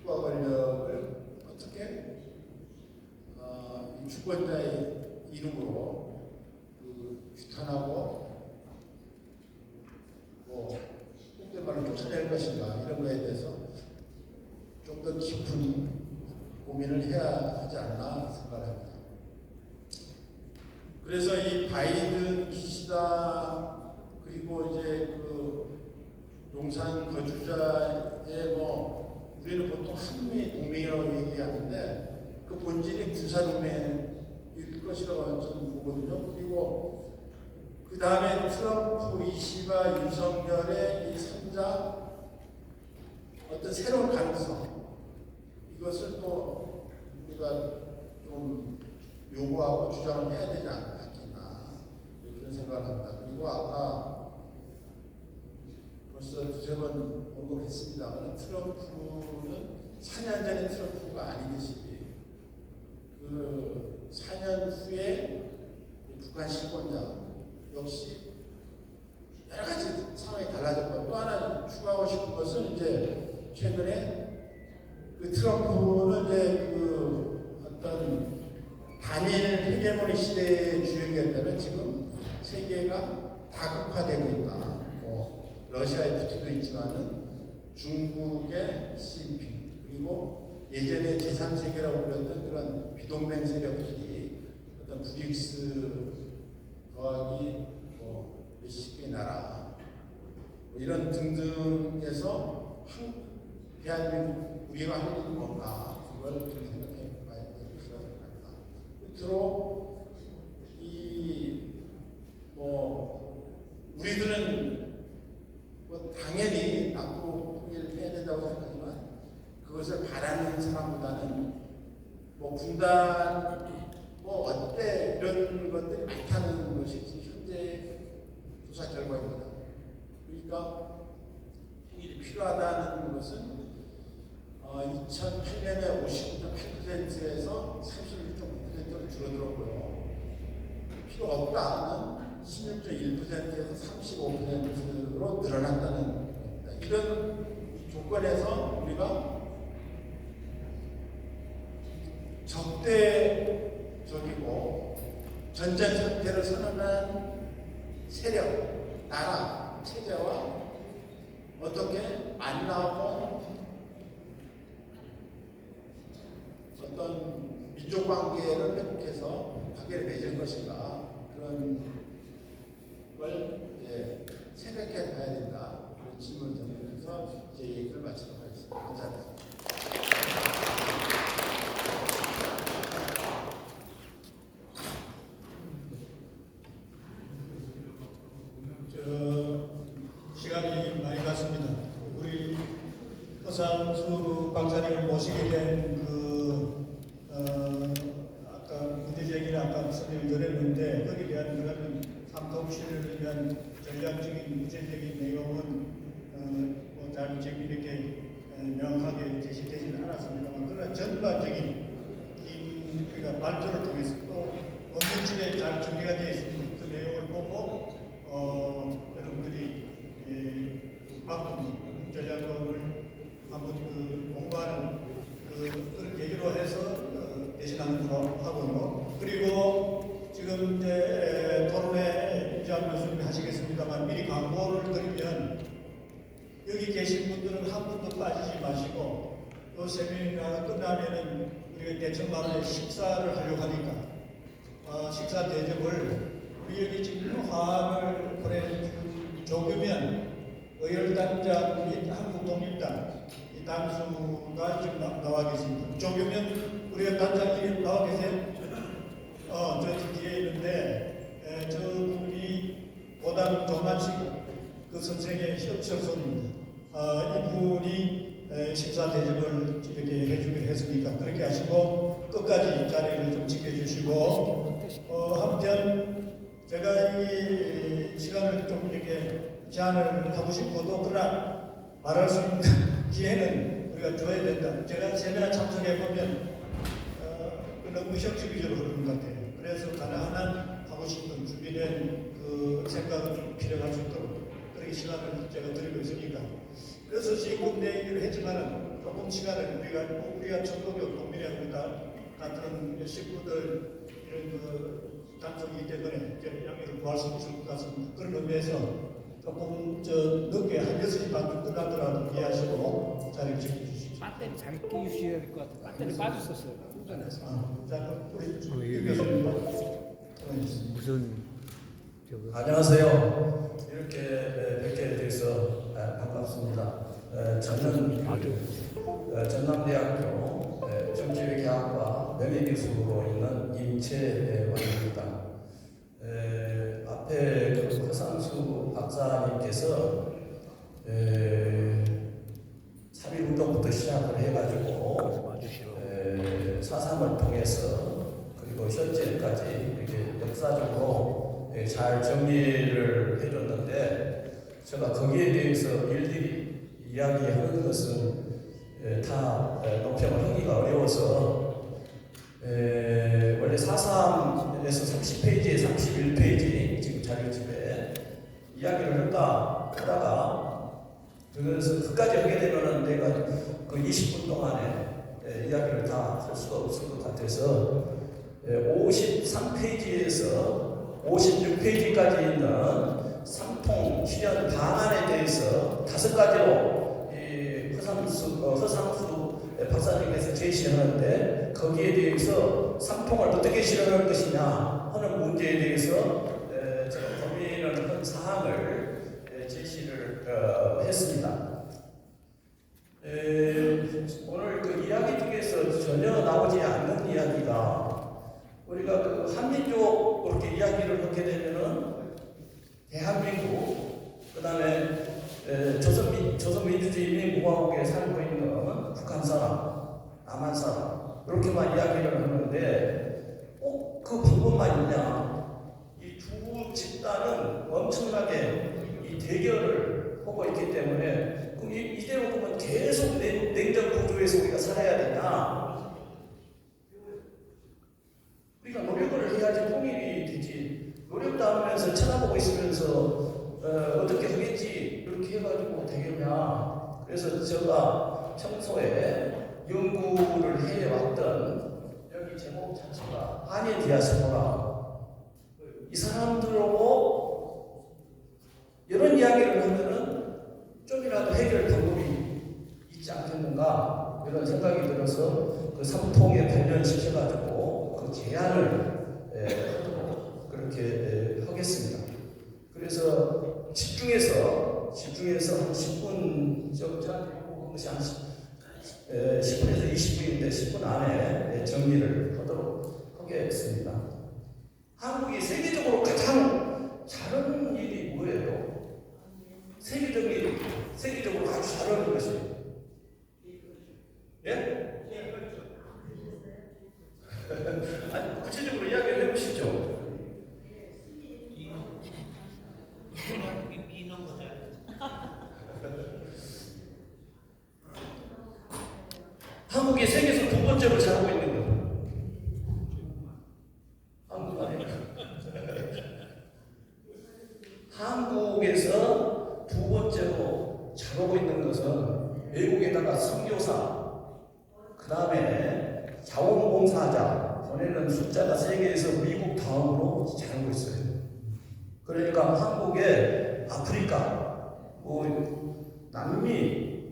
Speaker 3: 투과 권력을 어떻게 이 주권자의 이름으로 규탄하고 속된 말로 쫓아낼 것인가 이런 거에 대해서 좀 더 깊은 고민을 해야 하지 않나 생각합니다. 그래서 이 바이든 기시다 그리고 이제 그 용산 거주자의 우리는 보통 한미 동맹이라고 얘기하는데 그 본질이 군사 동맹일 것이라고 저는 보거든요. 그리고 그 다음에 트럼프, 이시바, 윤석열의 이 3자 어떤 새로운 가능성 이것을 또 우리가 좀 요구하고 주장을 해야 되지 않겠나 그런 생각을 합니다. 그리고 아까 벌써 두세 번 언급했습니다만 트럼프는 4년 전의 트럼프가 아니듯이 그 4년 후에 북한 실권자 역시 여러 가지 상황이 달라졌고 또 하나 추가하고 싶은 것은 이제 최근에 그 트럼프는 이제 그 어떤 단일 헤게모니 시대의 주역이었다면 지금 세계가 다극화되고 있다. 러시아의 푸틴도 있지만은 중국의 시진핑 그리고 예전에 제3세계라고 불렸던 그런 비동맹 세력들이 어떤 브릭스 더하기 뭐 몇십 개 나라 뭐 이런 등등에서 대한민국 우리가 하는 건가 그걸 좀 생각해 봐야 될 필요가 있다. 끝으로 우리들은 뭐 당연히 앞으로 통일을 해야 된다고 생각하지만 그것을 바라는 사람보다는 뭐 분단 뭐 어때 이런 것들이 많다는 것이 현재 조사 결과입니다. 그러니까 통일이 필요하다는 것은 2008년에 59.8%에서 31.9%로 줄어들었고요. 필요 없다는 16.1%에서 35%로 늘어났다는 겁니다. 이런 조건에서 우리가 적대적이고 전쟁 상태를 선언한 세력, 나라, 체제와 어떻게 만나고 어떤 민족 관계를 회복해서 관계를 맺을 것인가 그런 걸 생각해 봐야 된다. 그런 질문을 드리면서 제 얘기를 마치도록 하겠습니다. 감사합니다.
Speaker 1: 시간이 많이 갔습니다. 우리 허상수 박사님을 모시게 된 아까 문제제기는 아까 설명을 드렸는데 거기에 대한 그런 삼통실을 위한 전략적인 문제적인 내용은 잘 지금 이렇게 명확하게 제시되지는 않았습니다만 그러나 전반적인 우리가 발표를 통해서 또 원문집에 잘 정리가 되어 있습니다. 그 내용을 보고 여러분들이 바꾼 전략을 한번 공부하는 그런 계기로 해서 대신하는 걸로 하고요. 그리고 지금 이제 토론회 유지한 말씀 하시겠습니다만 미리 광고를 드리면 여기 계신 분들은 한 분도 빠지지 마시고 또 세미나가 끝나면은 우리가 대청마을에 식사를 하려고 하니까 식사 대접을 우리 여기 지금 화를 보내준 조규면 의열단장 및 한국독립당 이 단수가 지금 나와 계십니다. 조규면 우리가 단장님 나와 계세요? 저 뒤에 있는데 저분이 고단 조만식 그 선생의 협철손입니다. 이분이 식사 대접을 이렇게 해주기로 했으니까 그렇게 하시고 끝까지 자리를 좀 지켜주시고 한편 제가 이 시간을 좀 이렇게 제안을 하고 싶어도 그러나 말할 수 있는 기회는 우리가 줘야 된다. 제가 세미나 참석해 보면 너무 의식주의적으로 흐르는 것 같아요. 그래서 가능한 하고 싶은 준비된 그 생각을 좀 필요할 수 있도록 그렇게 시간을 제가 드리고 있으니까 그래서 지금 내 얘기를 했지만은 조금 시간을 우리가 청도교 동민회 같은 식구들 이런 그 단속이기 때문에 양해를 구할 수 있을 것 같습니다. 그런 의미에서 조금 늦게 한 6시 반쯤 끝나더라도 이해하시고 자리를 지켜주십시오.
Speaker 4: 배터리 잘 끼우셔야 될 것 같아요. 배터리 빠졌었어요.
Speaker 1: 자, 우리 교수님
Speaker 4: 무슨
Speaker 5: 안녕하세요. 이렇게 뵙게 돼서 반갑습니다. 저는 전남대학교 정치외교학과 명예교수로 있는 임채원입니다. 앞에 허상수 박사님께서 3.1운동부터 시작을 해가지고 4.3을 통해서 그리고 현재까지 이렇게 역사적으로 잘 정리를 해줬는데 제가 거기에 대해서 일일이 이야기하는 것은 다 논평을 하기가 어려워서 원래 4.3에서 30페이지에 31페이지 지금 자료집에 이야기를 할까 하다가 그래서 그까지 하게 되면은 내가 그 20분 동안에 이야기를 다 할 수가 없을 것 같아서 53페이지에서 56페이지까지 있는 3통 실현 방안에 대해서 5가지로 허상수 박사님께서 제시하는데 거기에 대해서 삼통을 어떻게 실현할 것이냐 하는 문제에 대해서 제가 고민을 한 사항을 제시를 했습니다. 오늘 그 이야기 중에서 전혀 나오지 않는 이야기가 우리가 그 한민족 그렇게 이야기를 하게 되면은 대한민국 그다음에 조선민주주의인민공화국에 살고 있는 북한 사람, 남한 사람 이렇게만 이야기를 하는데 꼭 그 방법만 있냐? 이 두 집단은 엄청나게 이 대결을 하고 있기 때문에 그럼 이대로 보면 계속 냉전 구조에서 우리가 살아야 되나? 우리가 노력을 해야지 통일이 되지. 노력도 안 하면서 쳐다보고 있으면서 어떻게 하겠지 이렇게 해가지고 되겠냐. 그래서 제가 평소에 연구를 해왔던 여기 제목 자체가 한인 디아스포라 이 사람들하고 이런 이야기를 하면은 좀이라도 해결 방법이 있지 않겠는가 이런 생각이 들어서 그 삼통에 관련시켜가지고 그 제안을 그렇게 하겠습니다. 그래서 집중해서 한 10분 정도 것이 한 10분에서 20분인데 10분 안에 정리를 하도록 하겠습니다. 한국이 세계적으로 가장 잘하는 일이 뭐예요? 세계적으로 아주 잘하는 것이 예? 아니 구체적으로 이야기를 해보시죠. 한국이 세계에서 두 번째로 잘하고 있는 거예요. 한국 아니에요. 한국에서 두 번째로 잘하고 있는 것은 외국에다가 선교사, 그 다음에 자원봉사자 보내는 숫자가 세계에서 미국 다음으로 잘하고 있어요. 그러니까 한국에 아프리카, 남미,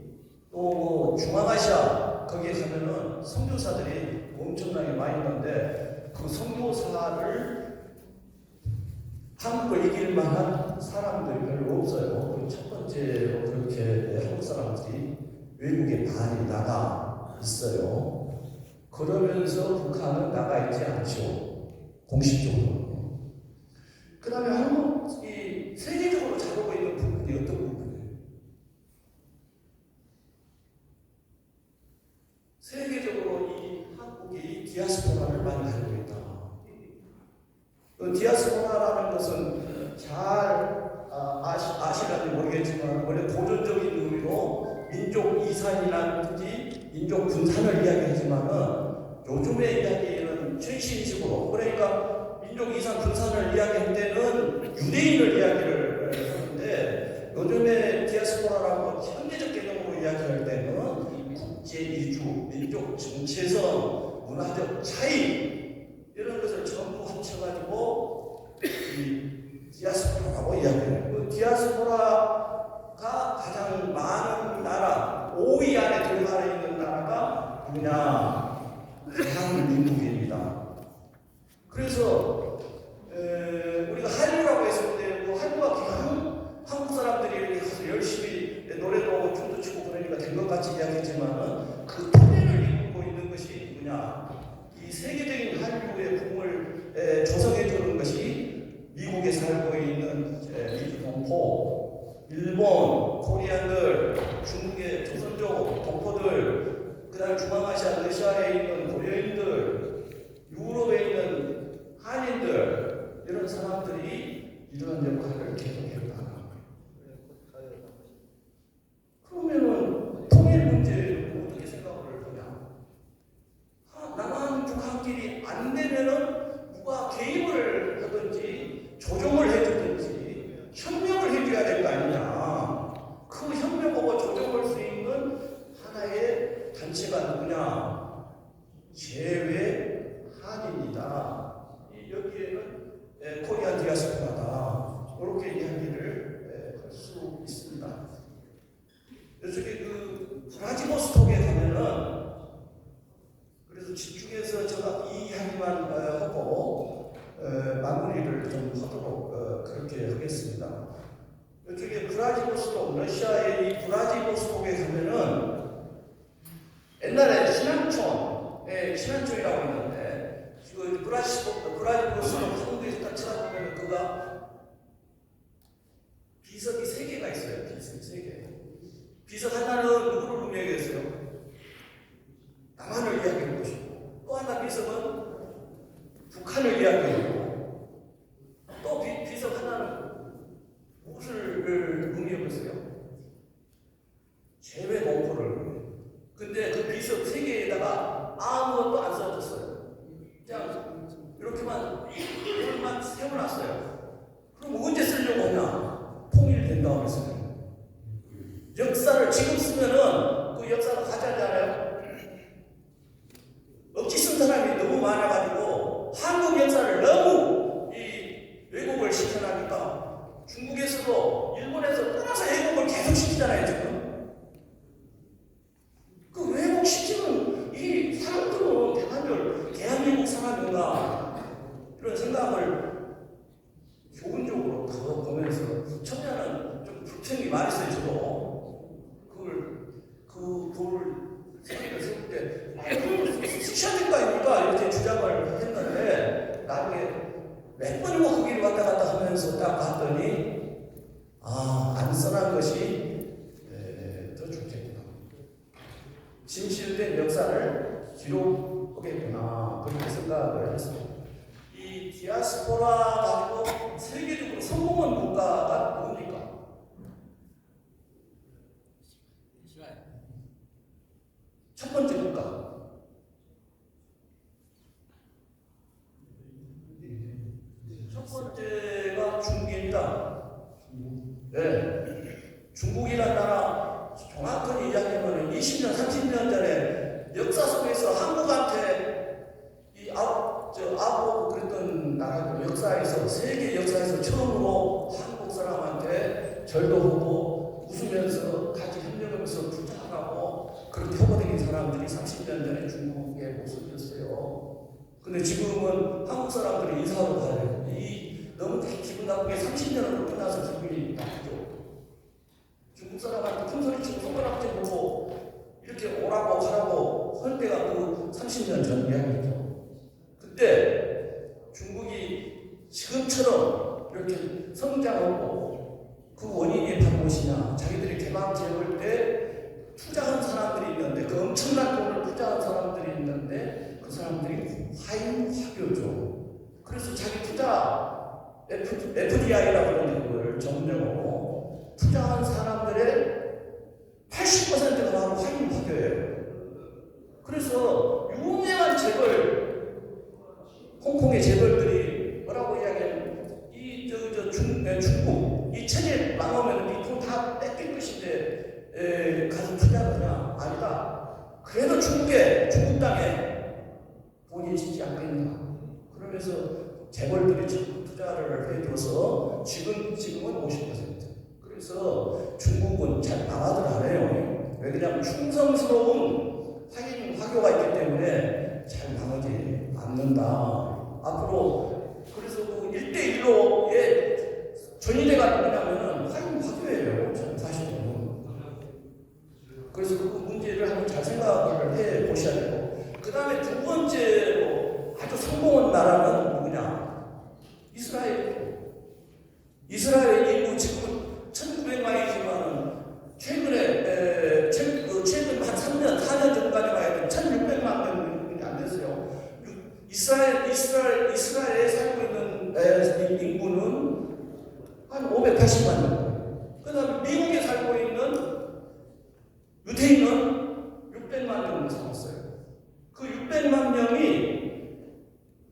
Speaker 5: 또 중앙아시아 거기에 가면은 선교사들이 엄청나게 많이 있는데 그 선교사를 한국을 이길 만한 사람들이 별로 없어요. 첫 번째로 그렇게 한국 사람들이 외국에 많이 나가 있어요. 그러면서 북한은 나가 있지 않죠. 공식적으로. 그 다음에 한국이 세계적으로 잘하고 있는 부분이 어떤 부분이에요? 세계적으로 이 한국이 디아스포라를 많이 가지고 있다. 그 디아스포라라는 것은 잘 아시는지 모르겠지만 원래 고전적인 의미로 민족 이산이라든지 민족 분산을 이야기하지만은 요즘의 이야기는 최신식으로 그러니까 민족 이산 분산을 이야기할 때는 유대인을 이야기를 하는데 요즘의 디아스포라라고 현대적 개념으로 이야기할 때는 국제 이주, 민족 정체성, 문화적 차이 이런 것을 전부 합쳐가지고 이 디아스포라라고 이야기해요. 그 디아스포라가 가장 많은 나라 5위 안에 들어가 있는 나라가 누구냐? 대한민국입니다. 그래서 우리가 한류라고 했을 때 한류가 그냥 한국 사람들이 이렇게 가서 열심히 노래도 하고 춤도 추고 그러니까 된 것 같이 이야기했지만은 그 토대를 이루고 있는 것이 누구냐? 이 세계적인 한류의 붐을 조성해 주는 것이 미국에 살고 있는 미주동포, 일본, 코리안들, 중국의 조선족 동포들, 그 다음에 중앙아시아, 러시아에 있는 고려인들, 유럽에 있는 한인들 이런 사람들이 이런 역할을 계속했다. 그러면은 통일 문제를 어떻게 생각을 하냐? 남한 북한끼리 안 되면은 누가 개입을 하든지 조정을 해주든지 협력을 해줘야 될 거 아니냐? 그 협력하고 조정할 수 있는 하나의 단체가 누구냐? 제외 한입니다. 여기에는 코리안 디아스포라다. 이렇게 이야기를 할 수 있습니다. 이쪽에 그 브라지보스톡에 가면은 그래서 집중해서 제가 이 이야기만 하고 마무리를 좀 하도록 그렇게 하겠습니다. 이쪽에 브라지보스톡, 러시아의 이 브라지보스톡에 가면은 옛날에 신안촌이라고 있는데 그 브라지보스톡 한국에서 딱 찾아보면 그가 비석이 3개가 있어요. 비석이 3개. 비석 하나는 누구를 의미하겠어요? 남한을 이야기하는 것이고, 또 하나 비석은 북한을 이야기하고, 또 비석 하나는 무엇을 의미하겠어요? 재외 공포를. 근데 그 비석 3개에다가 아무것도 안 써졌어요. 그냥 이렇게만 세워놨어요. 그럼 언제 쓰려고 하냐? 통일된다고 했어요. 역사를 지금 쓰면은 그 역사가 가짜잖아요. 억지 쓴 사람이 너무 많아가지고 한국 역사를 너무 이 왜곡을 시켜나니까 중국에서도 일본에서 떠나서 왜곡을 계속 시키잖아요 지금. 그 왜곡시키는 이 사람들은 대한민국 사람인가 이런 생각을 교훈적으로 더 보면서 처음에는 좀 불평이 많이 있어요 저도. 그 돌을 세계를 세울 때 쓰셔야 될 거 아닙니까? 이렇게 주장을 했는데 나중에 몇 번이고 거기를 왔다 갔다 하면서 딱 봤더니 안 써난 것이 더 좋겠구나. 진실된 역사를 기록하겠구나 그렇게 생각을 했습니다. 이 디아스포라 가지고 세계적으로 성공한 국가가 뭡니까? 첫 번째 국가. 첫 번째가 중국입니다. 네. 중국이라는 나라 정확하게 이야기하면 20년, 30년 전에 역사 속에서 한국한테 아보고 그랬던 나라들 역사에서 세계 역사에서 처음으로 한국 사람한테 절도 하고 웃으면서 같이 협력하면서 투자하고 그렇게 허거댕긴 사람들이 30년 전에 중국의 모습이었어요. 근데 지금은 한국 사람들이 인사하러 가요. 너무 기분 나쁘게 30년으로 끝나서 기분이 나쁘죠. 중국 사람한테 큰 소리 치고 손가락질 보고 이렇게 오라고 가라고 할 때가 그 30년 전 이야기죠. 그때 중국이 지금처럼 이렇게 성장하고 그 원인이 바로 무엇이냐? 자기들이 개방 지역을 때 투자한 사람들이 있는데 그 엄청난 돈을 투자한 사람들이 있는데 그 사람들이 화인 화교죠. 그래서 자기 투자 FDI라고 하는 걸 점령하고 투자한 사람들의 80%가 바로 화인 화교예요. 그래서 유명한 재벌, 홍콩의 재벌들이 뭐라고 이야기하냐면 중국 이 체제 망하면 이 돈 다 뺏길 것인데 가서 투자하느냐? 아니다. 그래도 중국 땅에 돈이 있지 않겠냐? 그러면서 재벌들이 투자를 해줘서 지금은 50%. 그래서 중국은 잘 나가들 안 해요. 왜냐하면 충성스러운 화교가 있기 때문에 잘 나가지 않는다. 앞으로 그래서 그 1대1로의 전이대가 누구냐면은 화교예요. 사실은. 그래서 그 문제를 한번 잘 생각을 해 보셔야 되고, 그 다음에 두 번째로 아주 성공한 나라는 누구냐? 이스라엘 인구 지금 1900만이지만 최근 한 3년, 4년 전까지 봐야 돼. 1600만 명이 안 됐어요. 이스라엘에 살고 있는 인구는 한 580만 명. 그 다음에 미국에 살고 있는 유대인은 600만 명 살았어요. 그 600만 명이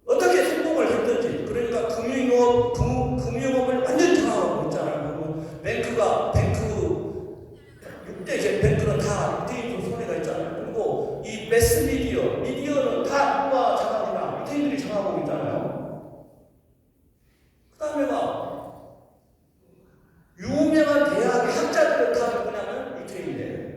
Speaker 5: 어떻게 성공을 했든지, 그러니까 금융업을 완전히 장악하고 있잖아요. 뱅크 6대 뱅크는 다 유대인들 손해가 있잖아요. 그리고 이 미디어는 다 누가 장악이나 유대인들이 장악하고 있잖아요. 그 다음에가 유명한 대학의 학자들은 다 누구냐면 유대인이에요.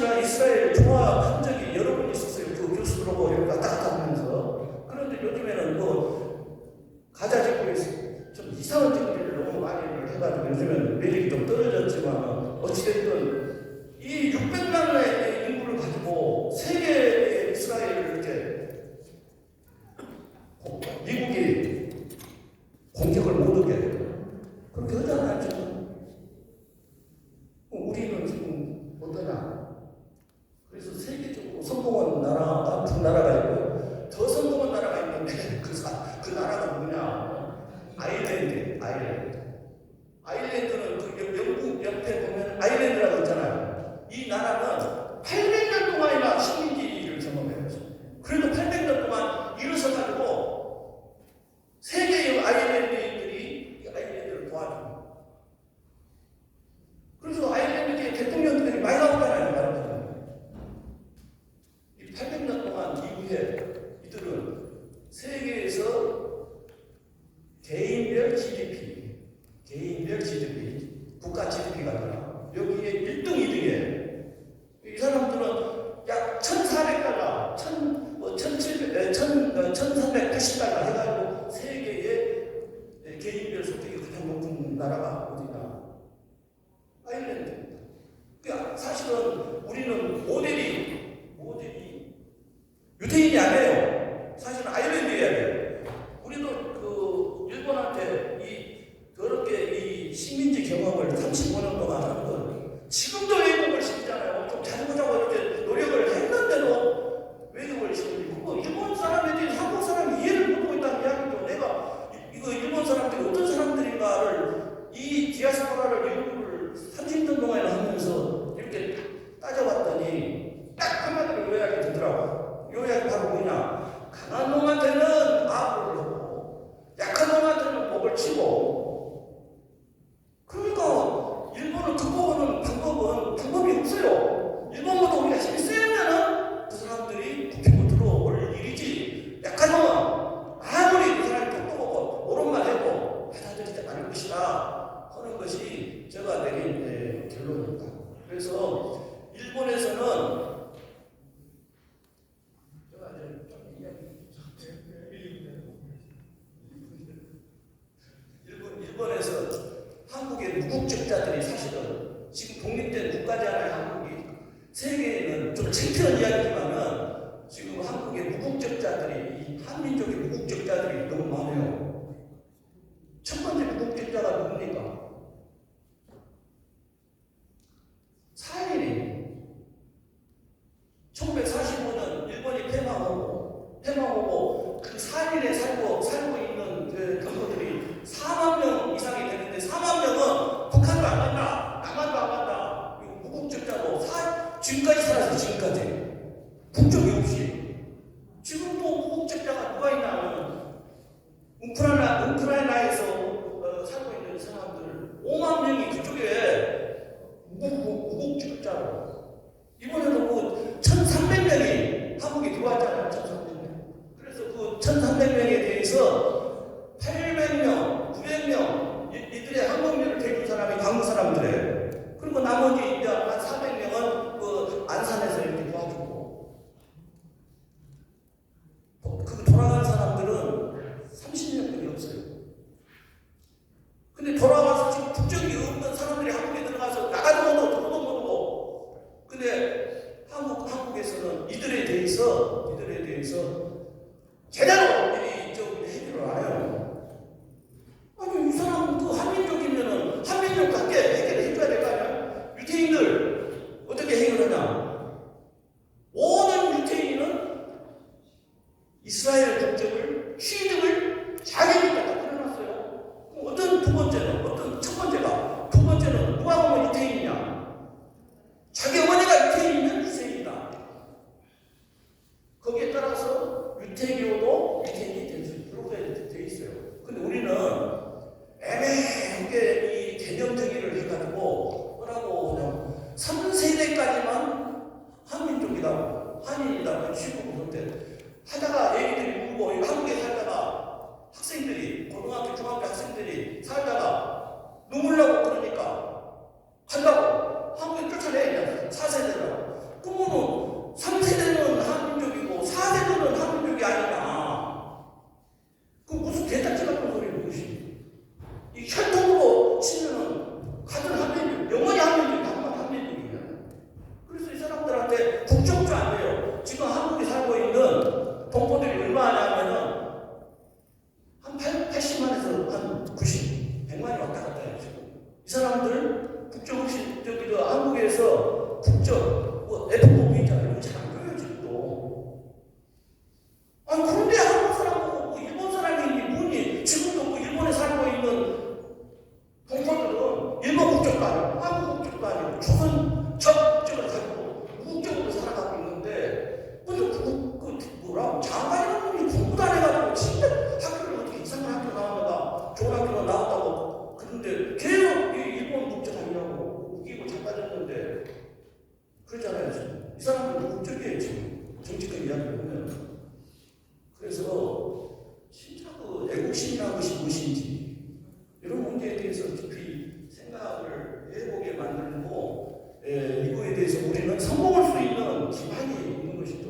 Speaker 5: 당시나 이스라엘 좋아한 적이 여러 번 있었어요. 그 교수들하고 이렇게 왔다 갔다 하면서. 그런데 요즘에는 뭐 가자 짓거리에서 좀 이상한 짓거리를 너무 많이 해가지고 요즘에는 매력이 좀 떨어졌지만 어찌됐든 이 600만 명의 인구를 가지고 세계의 이스라엘을 이렇게 미국이 공격을 못하게 그렇게 하잖아요. 지금 우리는 지금 어떠냐? 그래서 세계적으로 성공한 나라가 두 나라가 있고 더 성공한 나라가 있는데 그 나라가 뭐냐? 아일랜드는 그 영국 옆에 보면 아일랜드라고 있잖아요. 이 나라는 800년 동안이나 식민지를 경험해요. 그래도 800년 동안 일어서가지고 세계의 아일랜드인들이 이 아일랜드를 도와줍니다. 그래서 아일랜드의 대통령들이 많이 나오잖아요. 말하자면. 이 800년 동안 이후에 이들은 세계에서 개인별 GDP, 국가 GDP가 아니라 여기에 1등, 2등이에요. 이 사람들은 약 1,400달러, 1,380달러 해가지고 세계의 개인별 소득이 가장 높은 나라가 어디냐? 아일랜드입니다. 그러니까 사실은 우리는 모델이 유태인이 아니에요. 사실은 아일랜드여야 돼요. 우리도 그 일본한테 더럽게 이 식민지 경험을 35년 동안 하는 건 지금도 외국을 시키잖아요. 좀 잘해보자고 이렇게 노력을 했는데도 외국을 시키고 일본 사람에 대해 한국 사람이 이해를 못하고 있다는 이야기죠. 내가 이거 일본 사람들이 어떤 사람들인가를 이 디아스포라를 연구를 30년 동안이나 하면서 이렇게 따져봤더니 딱 한마디로 요약이 되더라고요. 요약이 바로 뭐냐? 강한 놈한테는 아부를 하고 약한 놈한테는 목을 치고 그러니까 일본을 극복하는 방법이 없어요. 일본보다 우리가 힘이 세면은 그 사람들이 국회로 들어올 일이지. 약한 놈은 아무리 그 사람이 똑똑하고 옳은 말 해도 받아들이지 않을 것이다 하는 것이 제가 내린 결론입니다. 그래서 일본에서는 일본에서 한국의 무국적자들이 사실은 지금 독립된 국가잖아요. 한국이 세계에는 좀 창피한 이야기지만은 지금 한국의 무국적자들이 한민족의 무국적자들이 너무 많아요. 첫 번째 무국적자가 누굽니까? 사일이 1945년 일본이 패망하고 그 사일에 살고 있는 그 교포들이 4만 명 이상이 되는데 4만 명은 북한도 안 간다, 남한도 안 간다. 무국적자로 지금까지 살았어. 지금까지 국적이 없이. 지금 또 무국적자가 누가 있냐면 우크라이나에서 살고 있는 사람들 5만 명이 그쪽에 무국적자로. 이번에도 뭐 1,300명이 한국에 들어왔잖아요. 1,300명. 그래서 그 1,300명에 대해서 800명, 900명 이들의 항공료를 대준 사람이 한국 사람들이에요. 그리고 나머지 이제 한 400명은 그 안산에서 이렇게 도와주고 그 돌아간 사람들은 30명뿐이 없어요. 근데 돌아가서 지금 국적이 없는 사람들이 한국에 들어가서 나가도 모르고 근데 한국에서는 이들에 대해서 제대로 해결을 안 해요. 아니 이 사람 그 한민족이면은 한민족답게 해결을 해줘야 될 거 아니야? 유태인들 어떻게 해결하냐? 모든 유태인은 이스라엘 국적을 취득을 자기를 갖다 풀어놨어요. 그럼 어떤 첫 번째는 누가 보면 유태인이냐? 자기 어머니가 유태인이면 유태인이다. 거기에 따라서 유태교도 유태인이 될 수 있도록 돼 있어요. 근데 우리는 애매하게 이 개념 정의를 해가지고 뭐라고 그냥 3세대까지만 한민족이다, 한인이다 취급을 그런데 하다가 애기들이 울고 한국에 살다가 학생들이 고등학교, 중학교 학생들이 살다가 눈물 나고 그러니까 간다고 한국에 쫓아내 그냥 4세대라고 이 사람들 국적이에요 지금 정치권 이야기를 보면. 그래서 진짜 그 애국심이라는 것이 무엇인지 이런 문제에 대해서 깊이 생각을 해보게 만들고 이거에 대해서 우리는 성공할 수 있는 기반이 있는 것이죠.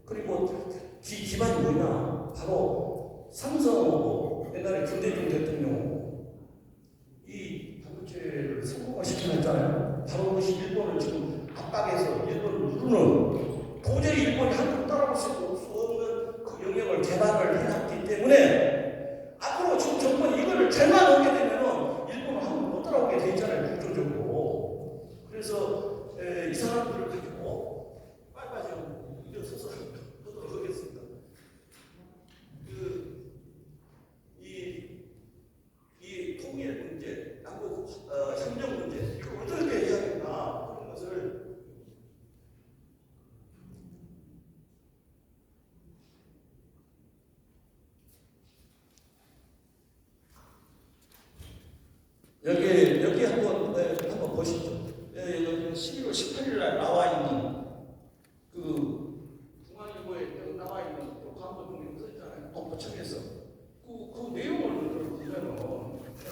Speaker 5: 그리고 기반이 뭐냐? 바로 삼성하고 옛날에 김대중 대통령 이 반도체를 성공화 시켜놨잖아요. 바로 그것이 일본을 지금 압박해서 일본을 누르는 도저히 일본이 한국 따라올 수 없는 그 영역을 개발을 해놨기 때문에 앞으로 지금 정부는 이거를 잘만 오게 되면 일본은 한국 못 따라오게 돼 있잖아요. 국조적으로. 그래서 이 사람들을 가지고 빨리빨리 좀 일어서서 하도록 하겠습니다. 이 통일 문제, 남북 협력 문제, 이걸 어떻게 해야 되나 하는 것을 여기 한번 보시죠. 여기 11월 18일 날 나와 있는 그 중앙일보에 나와 있는 또 광고동이 써있잖아요. 동포청에서 그 내용을 보면은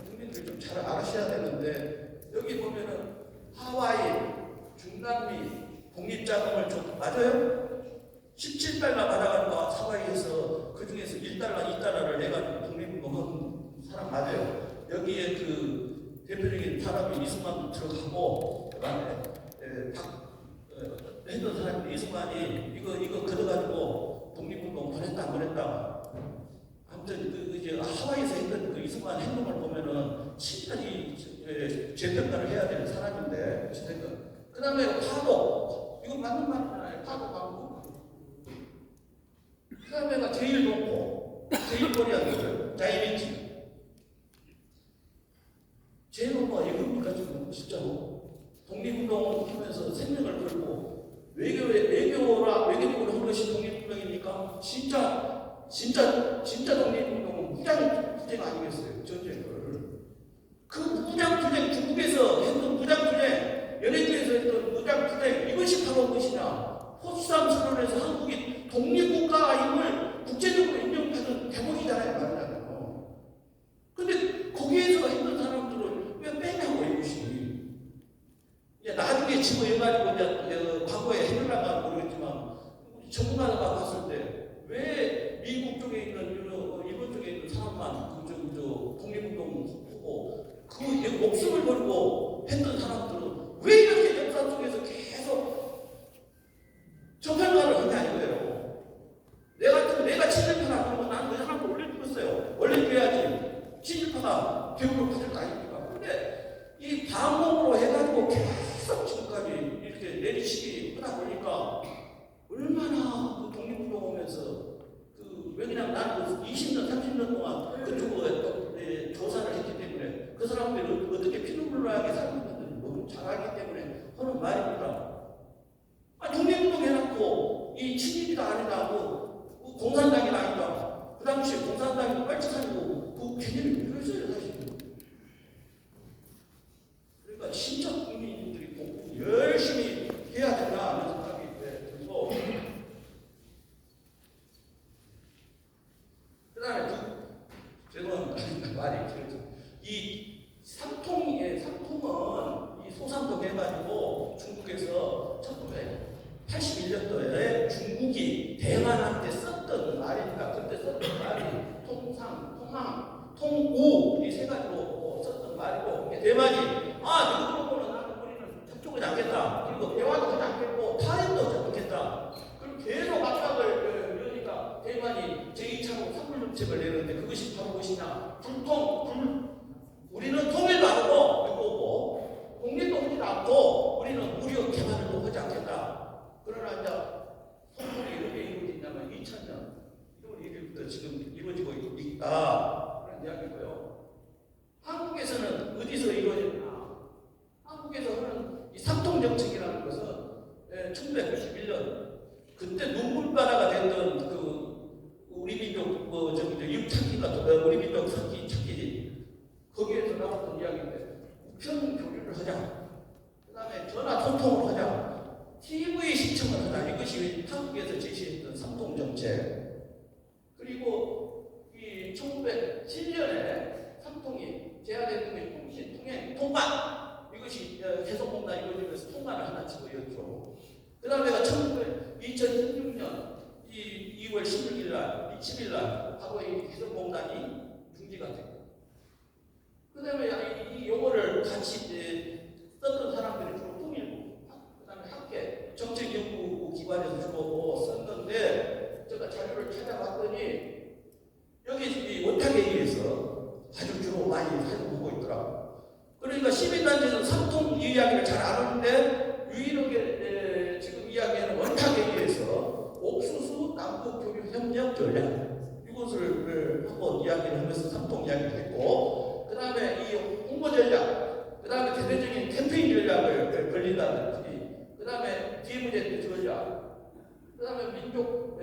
Speaker 5: 국민들이 좀 잘 알으셔야 되는데 여기 보면은 하와이, 중남미 독립자금을 맞아요? 17달러 받아가는 거 하와이에서 그 중에서 1달러, 2달러를 내가 독립운동한 사람 맞아요. 여기에 그 대표적인 사람이 이승만 들어가고 그다음에 했던 사람이 이승만이 이거 걷어가지고 독립운동 보냈다 안 보냈다. 아무튼 이제 하와이에서 했던 그 이승만 행동을 보면은 진짜 재평가를 해야 되는 사람인데 어쨌든 그다음에 파도 이거 맞는 말이잖아요. 파도 광고. 그다음에가 제일동포, 제일코리아, 자이민지. 제일동포가 이겁니까 지금 진짜로 독립운동 하면서 생명을 걸고 외교적으로 한 것이 독립운동입니까? 진짜 독립운동은 무장투쟁 아니겠어요? 전쟁을. 그 무장투쟁, 중국에서 했던 무장투쟁, 연해주에서 했던 무장투쟁, 이것이 바로 무엇이냐? 포츠담 선언에서 한국이 독립국가임을 국제적으로 인정받은 대목이잖아요, 말하자면. 근데 거기에서 했던 사람들은 왜 빼냐고, 이것이. 이제 나중에 집어여가지고 이제 과거에 해결나가 모르겠지만, 전문가가 봤을 때 왜 미국 쪽에 있는 일본 쪽에 있는 사람만 독립운동 하고 그 목숨을 걸고 했던 사람들은 왜 이렇게 역사 속에서 계속 저평가를 하냐 이거예요. 내가 친일파다 그러면 나는 그 사람을 올려주겠어요. 올려줘야지 친일파가 대우를 받을 거 아닙니까? 근데 이 방법으로 해가지고 계속 지금까지 이렇게 내리치기 하다 보니까 얼마나 그 독립운동 오면서 왜냐면 나는 20년, 30년 동안 그쪽에 조사를 했기 때문에 그 사람들이 어떻게 피눈물나게 살았는지 너무 잘 알기 때문에 하는 말입니다. 독립운동 해놓고 이 친일이다 아니다, 공산당이다 아니다. 그 당시에 공산당이 빨치산이고 그 개념이 무엇이에요 사실. 그러니까 진짜 국민들이 공부 열심히 해야 된다 하는 생각이 들고 그 다음에 죄송합니다. 말이 길죠. 이 삼통은 이 소삼통 해가지고 중국에서 1981년도에 중국이 대만한테 썼던 말입니다. 그때 썼던 말이 통상, 통망, 통우 이 세 가지로 썼던 말이고 대만이 누구로는 나는 우리는 협조하지 않겠다. 그리고 대화도 하지 않겠고 타협도 하지 않겠다. 그럼 계속 압박을 이러니까 대만이 제2차로 산물정책을 내는데 그것이 바로 무엇이냐? 우리는 통일도 안 하고 독립도 하지 않고 우리는 무력 개발도 하지 않겠다. 그러나 이제 선물이 이렇게 이루어지냐면 2000년 1월 1일부터 지금 이루어지고 있다. 그런 이야기고요. 한국에서는 어디서 이루어졌나? 한국에서는 이 삼통정책이라는 것은 1991년 그때 눈물바다가 됐던 우리 민족 육창기가 우리 민족 찾기 거기에서 나왔던 이야기인데 우편 교류를 하자. 그 다음에 전화 소통을 하자. TV 시청을 하다. 이것이 한국에서 제시했던 삼통정책. 그리고 이 1907년에 삼통이 제한대통령의 통신, 통행, 통관 이것이 개성공단 이루어지면서 통관을 하나 집어였죠. 그 다음에 2016년 2월 16일 날, 20일 날 바로 이 개성공단이 중지가 됐고, 그 다음에 이 용어를 같이 썼던 사람들이 주로 통일부, 그 다음에 학계, 정책연구기관에서 주로 썼는데, 제가 자료를 찾아봤더니 여기 이 원탁에 의해서 아주 주로 많이 사용하고 있더라고요. 그러니까 시민단체는 삼통 이야기를 잘 아는데 유일하게 지금 이야기하는 원탁에 의해서 옥수수 남북교류협력 전략 이것을 한번 이야기를 하면서 삼통 이야기를 했고, 그 다음에 이 홍보 전략, 그 다음에 대대적인 캠페인 전략을 걸린다든지, 그 다음에 기회문제 전략, 그 다음에 민족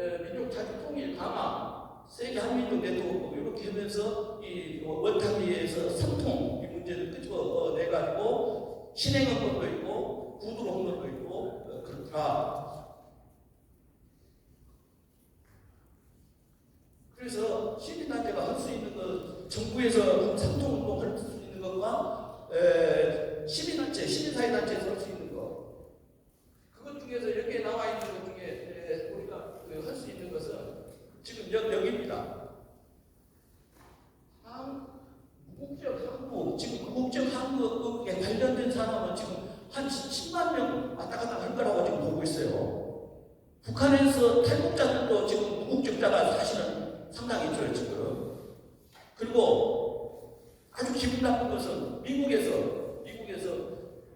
Speaker 5: 자주 통일 강화, 세계 한민족 네트워크 이렇게 하면서 이 원탁위에서 삼통 이 문제를 끄집어내가지고 신행헌법도 있고 구두헌법도 있고 그렇다. 그래서 시민단체가 할 수 있는 것, 정부에서 삼통운동 할 수 있는 것과 시민단체, 시민사회단체에서 할 수 있는 것, 그것 중에서 이렇게 나와 있는 것 중에 우리가 할 수 있는 것은 지금 여기입니다. 무국적 한국, 지금 무국적 한국에 관련된 사람은 지금 한 10만 명 왔다 갔다 할 거라고 지금 보고 있어요. 북한에서 탈북자들도 지금 무국적자가 사실은 상당히 있죠, 지금. 그리고 아주 기분 나쁜 것은 미국에서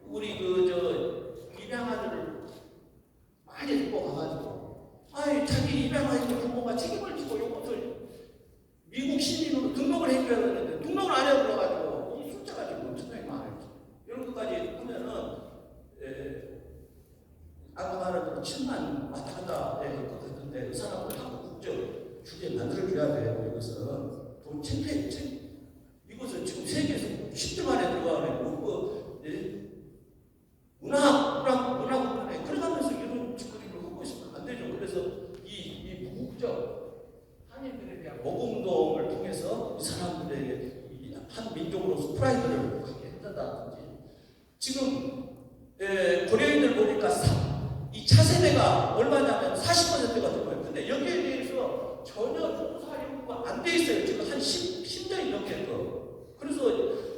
Speaker 5: 우리 입양아들을 많이 데리고 가가지고, 자기 입양아들 부모가 책임을 지고 이것을 미국 시민으로 등록을 해줘야 되는데 등록을 안 해버려가지고 이 숫자가 지금 엄청나게 많아요. 이런 것까지 하면은 아까 말한 7만 왔다 갔다 할 것 같은데 그 사람을 한국 국적 주제 만들어줘야 돼요. 이것은 돈 챙겨. 이것은 지금 세계에서 10등 안에 들어가는 문화국문에 그래가면서 이런 짓거리를 하고 있으면 안 되죠. 그래서 이 무국적 한인들에 대한 모금운동을 통해서 이 사람들에게 한 민족으로서 프라이드를 갖게 한다든지, 지금 고려인들 보니까 이 차세대가 얼마냐면 40%가 넘어요. 근데 여기에 대해서 전혀 조사 연구가 안 돼 있어요. 지금 한 10년이 넘겠고. 그래서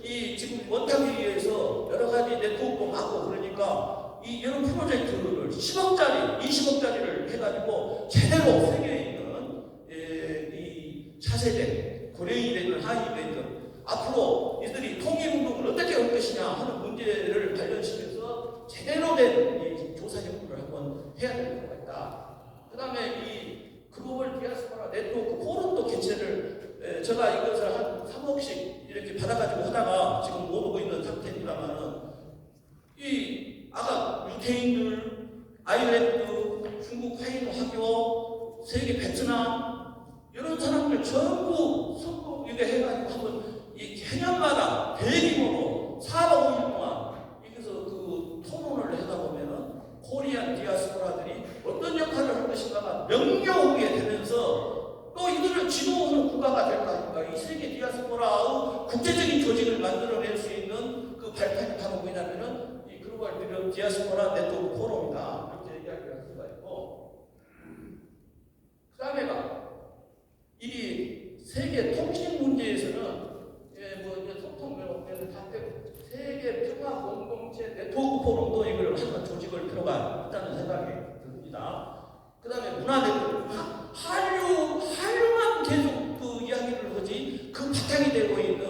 Speaker 5: 이 지금 원탁위에서 여러 가지 네트워크 하고 그러니까 이 이런 프로젝트를 10억짜리, 20억짜리를 해가지고 제대로 세계에 있는 이 차세대, 고려인이든 하인이든 앞으로 이들이 통일운동을 어떻게 할 것이냐 하는 문제를 관련시켜서 제대로 된 이 조사 연구를 한번 해야 될 필요가 있다. 그 다음에 이 글로벌 디아스포라 네트워크 포럼도 개최를 제가 이것을 한 3억씩 이렇게 받아가지고 하다가 지금 못 오고 있는 상태입니다만은 이 아까 유태인들, 아일랜드, 중국 하인 화교, 세계 베트남 이런 사람들 전부 선거 이게 해가지고 한번 이 개념마다 대규모로 4박 5일 동안 여기서 그 토론을 하다 보면은 코리안 디아스포라들이 어떤 역할을 할 것인가가 명료하게 되면서 또 이들을 지도하는 국가가 될까 하니까 이 세계 디아스포라의 국제적인 조직을 만들어낼 수 있는 그 발판이 바로 뭐냐면은 이 글로벌 디아스포라 네트워크 포럼이다. 이렇게 이야기를 할 수가 있고, 그 다음에가 이 세계 통신 문제에서는 소통에서 다 빼고 세계 평화 공동체 네트워크 포럼도 이걸 한번 조직을 필요가 있다는 생각이 듭니다. 그 다음에 문화 네트워크, 한류만 계속 그 이야기를 하지 그 바탕이 되고 있는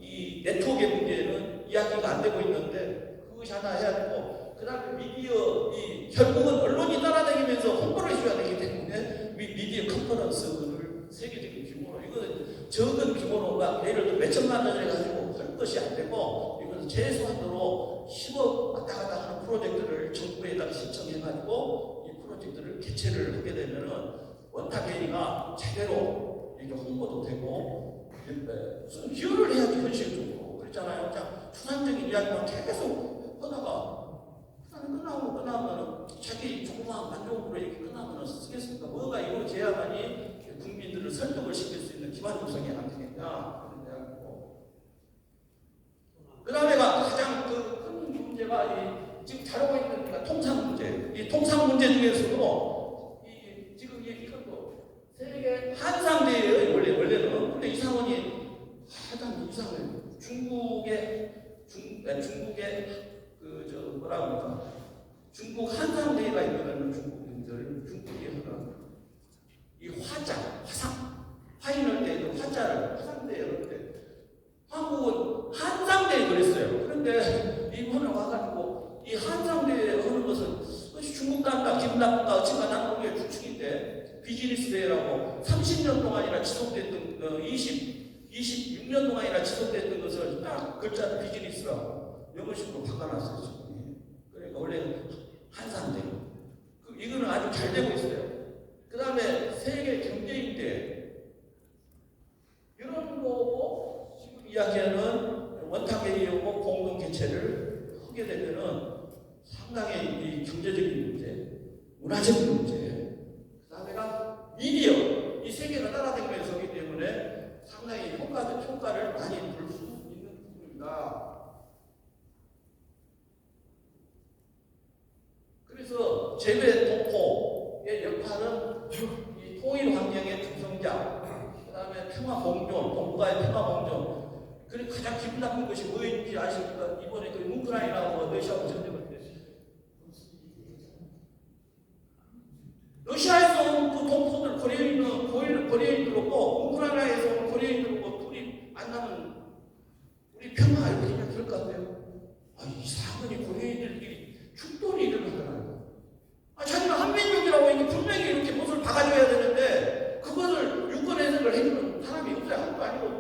Speaker 5: 이 네트워크의 문제는 이야기가 안 되고 있는데 그것이 하나 해야 되고, 그 다음에 미디어, 결국은 언론이 따라다니면서 홍보를 해줘야 되기 때문에 미디어 컨퍼런스를 세계적인 규모로, 이거는 적은 규모로가 예를 들어 몇천만 원을 가지고 할 것이 안 되고, 이거는 최소한으로 10억 왔다 갔다 하는 프로젝트를 정부에다가 신청해가지고 이 프로젝트를 개최를 하게 되면은 원탁회의가 제대로 이게 홍보도 되고 무슨 기여를 해야지 현실적으로. 그렇잖아요. 그냥 추상적인 이야기만 계속 하다가 끝나면 자기 조그마한 만족으로 이렇게 끝나면 쓰겠습니까? 뭐가 이루어져야만이 국민들을 설득을 시킬 수 있는 기반 구성이 안 되겠냐. 그 다음에가 가장 큰 문제가 지금 다루고 있는 통상 문제. 이 통상 문제 중에서도 지금 이것도 세계 한상대의 원래는 근데 이 상원이 하여튼 이상해요. 중국의 중국 한상대회가 있거든요. 중국에서는 이 화인할 때 화자를 화상대회 때 한국은 한상대회 그랬어요. 그런데 이번에 와가지고 이 한상대회 하는 것은 중국 단가, 기분 나쁜가, 어찌가 나는 게 주축인데 비즈니스 대회라고 30년 동안이나 지속됐던 26년 동안이나 지속됐던 것을 딱 글자 비즈니스라고 영어식으로 바꿔놨어요. 지금. 그러니까 원래 한상대회. 이거는 아주 잘 되고 있어요. 그 다음에 세계 경제인대 이런 거고 지금 이야기하는 원탁회의하고 공동 개최를 하게 되면은 상당히 이 경제적인 문제, 문화적인 문제, 그 다음에가 미디어 이 세계가 따라다니면서 오기 때문에 상당히 효과를 많이 볼 수 있는 부분입니다. 그래서 재배 동포의 역할은 이 통일 환경의 특성자, 그 다음에 평화 공존, 동북아의 평화 공존. 그리고 가장 기분 나쁜 것이 뭐인지 아십니까? 이번에 그 우크라이나하고 러시아하고 전쟁을 때 러시아에서 온 그 동포들 코리아인들하고 우크라이나에서 온 코리아인들하고 둘이 만나면 우리 평화 이렇게 그냥 그럴 것 같아요. 이 사건이 코리아인들끼리 충돌이 일어나더라고요. 자기는 한민족이라고 이렇게 분명히 이렇게 못을 박아줘야 되는데 그것을 유권 해석을 해주는 사람이 없어요. 한도 아니고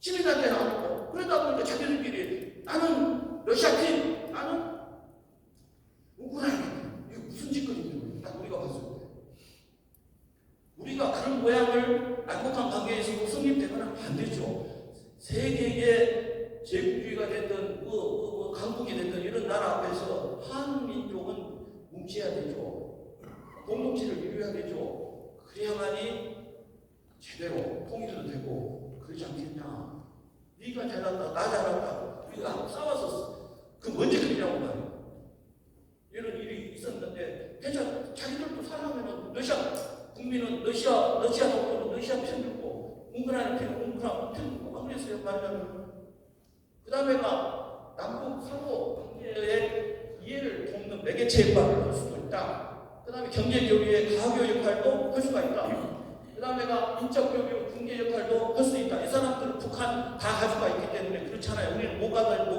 Speaker 5: 시민한테는 아니고 그러다 보니까 자기들끼리 나는 러시아 팀, 나는 우크라이나 팀. 이거 무슨 짓거리인지 딱 우리가 봤을 때 우리가 그런 모양을 남북한 관계에서 성립되면 안 되죠. 세계의 제국주의가 됐든 강국이 됐든 이런 나라 앞에서 한민족은 뭉쳐야 되죠. 공동체를 이루어야 되죠. 그래야만이 제대로 통일도 되고 그러지 않겠냐. 네가 잘났다, 나 잘났다. 우리가 싸워서 그 먼저 그러냐고 말이야. 이런 일이 있었는데 자기들도 살아가면 러시아 국민은 러시아 독도는 러시아 편들고 우크라이나 편은 우크라이나 편들고 막 그랬어요. 말하자면 그 다음에가 남북 서로 관계의 이해를 돕는 매개체 역할을 할 수도 있다. 그 다음에 경제교류의 가교 역할도 할 수가 있다. 그 다음에가 인적교류, 군계 역할도 할 수 있다. 이 사람들은 북한 다 가지고 있기 때문에 그렇잖아요. 우리는 못 가지만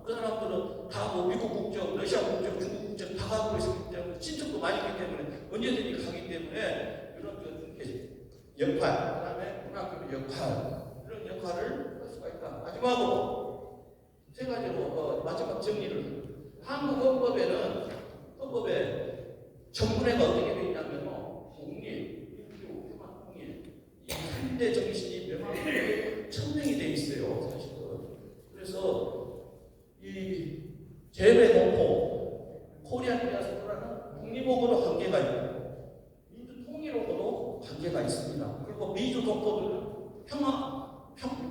Speaker 5: 그 사람들은 다 미국 국적, 러시아 국적, 중국 국적 다 갖고 있기 때문에 친척도 많이 있기 때문에 언제든지 가기 때문에 이런 역할, 그 다음에 문화교류 역할 이런 역할을 할 수가 있다. 마지막으로 세 가지로 마지막 정리를 한국 헌법에 정부례가 어떻게 되어 있냐면요. 독립, 민주, 평화, 통일 이 3대 정신이 명확하게 천명이 되어 있어요. 사실은. 그래서 이 재배 동포, 코리안 디아스포라는 독립하고도 관계가 있고 민주 통일하고도 관계가 있습니다. 그리고 민주 동포들은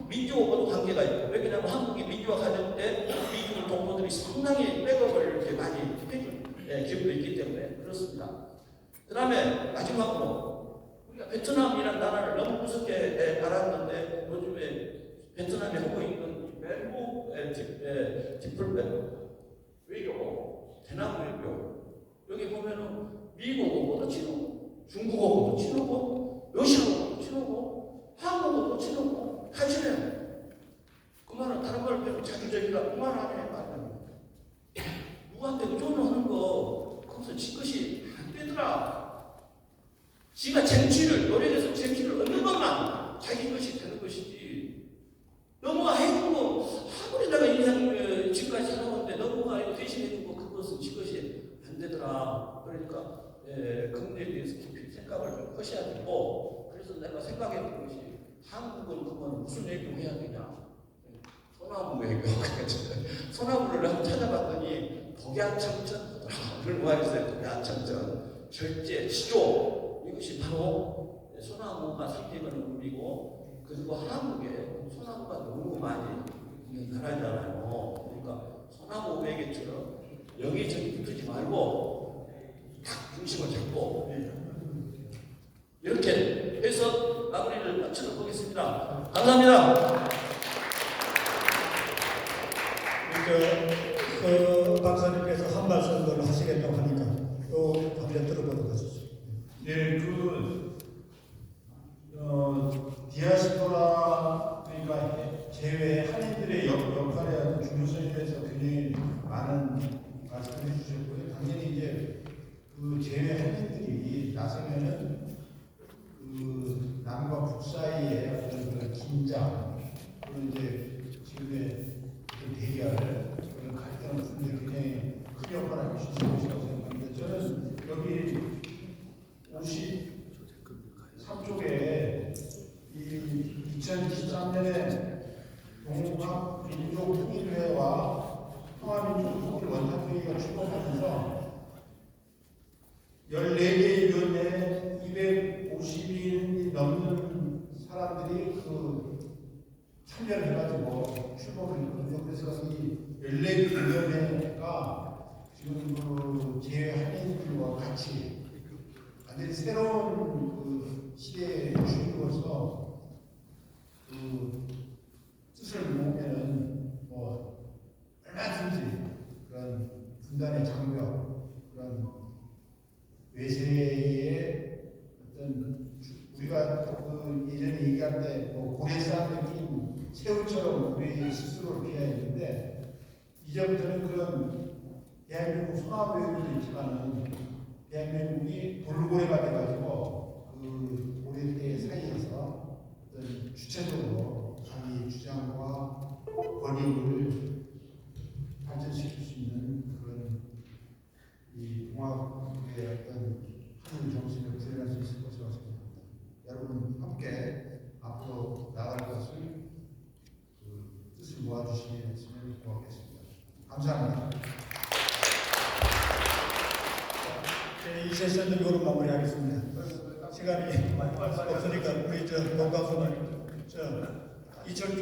Speaker 5: 민주하고도 관계가 있고 왜냐하면 한국이 민주화 과정 때 민주 동포들이 상당히 백업을 이렇게 많이 해준 기업도 있기 때문에 그렇습니다. 그 다음에 마지막으로 우리가 베트남이라는 나라를 너무 무섭게 알았는데 요즘에 베트남에 하고 있는 외국 디플맷 외교, 대남 외교 여기 보면은 미국하고도 친하고 중국하고도 친하고 러시아하고도 친하고 한국하고도 친하고 다 친해요. 그 말은 다른 걸 배우고 자주적이라 그 말 안 해요. 누구한테 의존하는 거 거기서 지 것이 안 되더라. 지가 쟁취를 노력해서 쟁취를 얻는 것만 자기 것이 되는 것이지 너무가 해준 거 아무리 내가 인생 지금까지 살아왔는데 너무가 이거 대신해준 거 그것은 지 것이 안 되더라. 그러니까 그분에 대해서 깊이 생각을 좀 하셔야 되고 그래서 내가 생각했던 것이 한국은 그건 무슨 외교해야 되냐 소나무 외교 소나무를 한번 찾아봤더니 독야청천을 모아주세요. 독야청천, 절제, 시조 이것이 바로 소나무가 상징하는 의미고 그리고 한국에 소나무가 너무 많이 자라잖아요. 그러니까 소나무 외계처럼 여기저기 붙지 말고 딱 중심을 잡고 이렇게 해서 마무리를 마치도록 하겠습니다. 감사합니다.
Speaker 1: 박사님께서 한 말씀 더 하시겠다고 하니까 또 한번 들어보도록 하시죠.
Speaker 3: 네, 디아스포라 그러니까 제외 한인들의 역할에 어떤 중요성에 대해서 굉장히 많은 말씀을 해주셨고요. 당연히 이제 그 제외 한인들이 나서면은 그 남과 북 사이의 어떤 그런 긴장, 그리고 이제 지금의 그 대결, 그런 갈등을 푸는 데 굉장히 큰 역할을 할 수 있을 것이라고 생각합니다. 저는 여기 53쪽에 이 2023년에 동학민족통일회와 평화민족통일 원탁회의가 출범하면서 14개 위원회에 250인이 넘는 사람들이 참여를 해가지고 출범을 했거든요. 그래서 이 14개 위원회가 지금 제외 한인들과 같이 완전히 새로운 시대의 주인으로서 뜻을 모으면은 얼마든지 그런 분단의 장벽, 그런 외세의 어떤 우리가 예전에 얘기할 때 고래싸움에 낀 새우처럼 우리 스스로를 피해야 했는데 이제부터는 그런 대한민국 소나무에도 있지만은 대한민국이 돌고래가 돼가지고 그 고래대 사이에서 어떤 주체적으로 자기 주장과 권익을 발전시킬 수 있는 그런 이 동학의 어떤 한 정신을 구현할 수 있을 것이라고 생각합니다. 여러분 함께 앞으로 나갈 것을 뜻을 모아주시면 고맙겠습니다. 감사합니다.
Speaker 1: 이 세션은 이거로 마무리하겠습니다. 시간이 없으니까 우리 농가수는 이철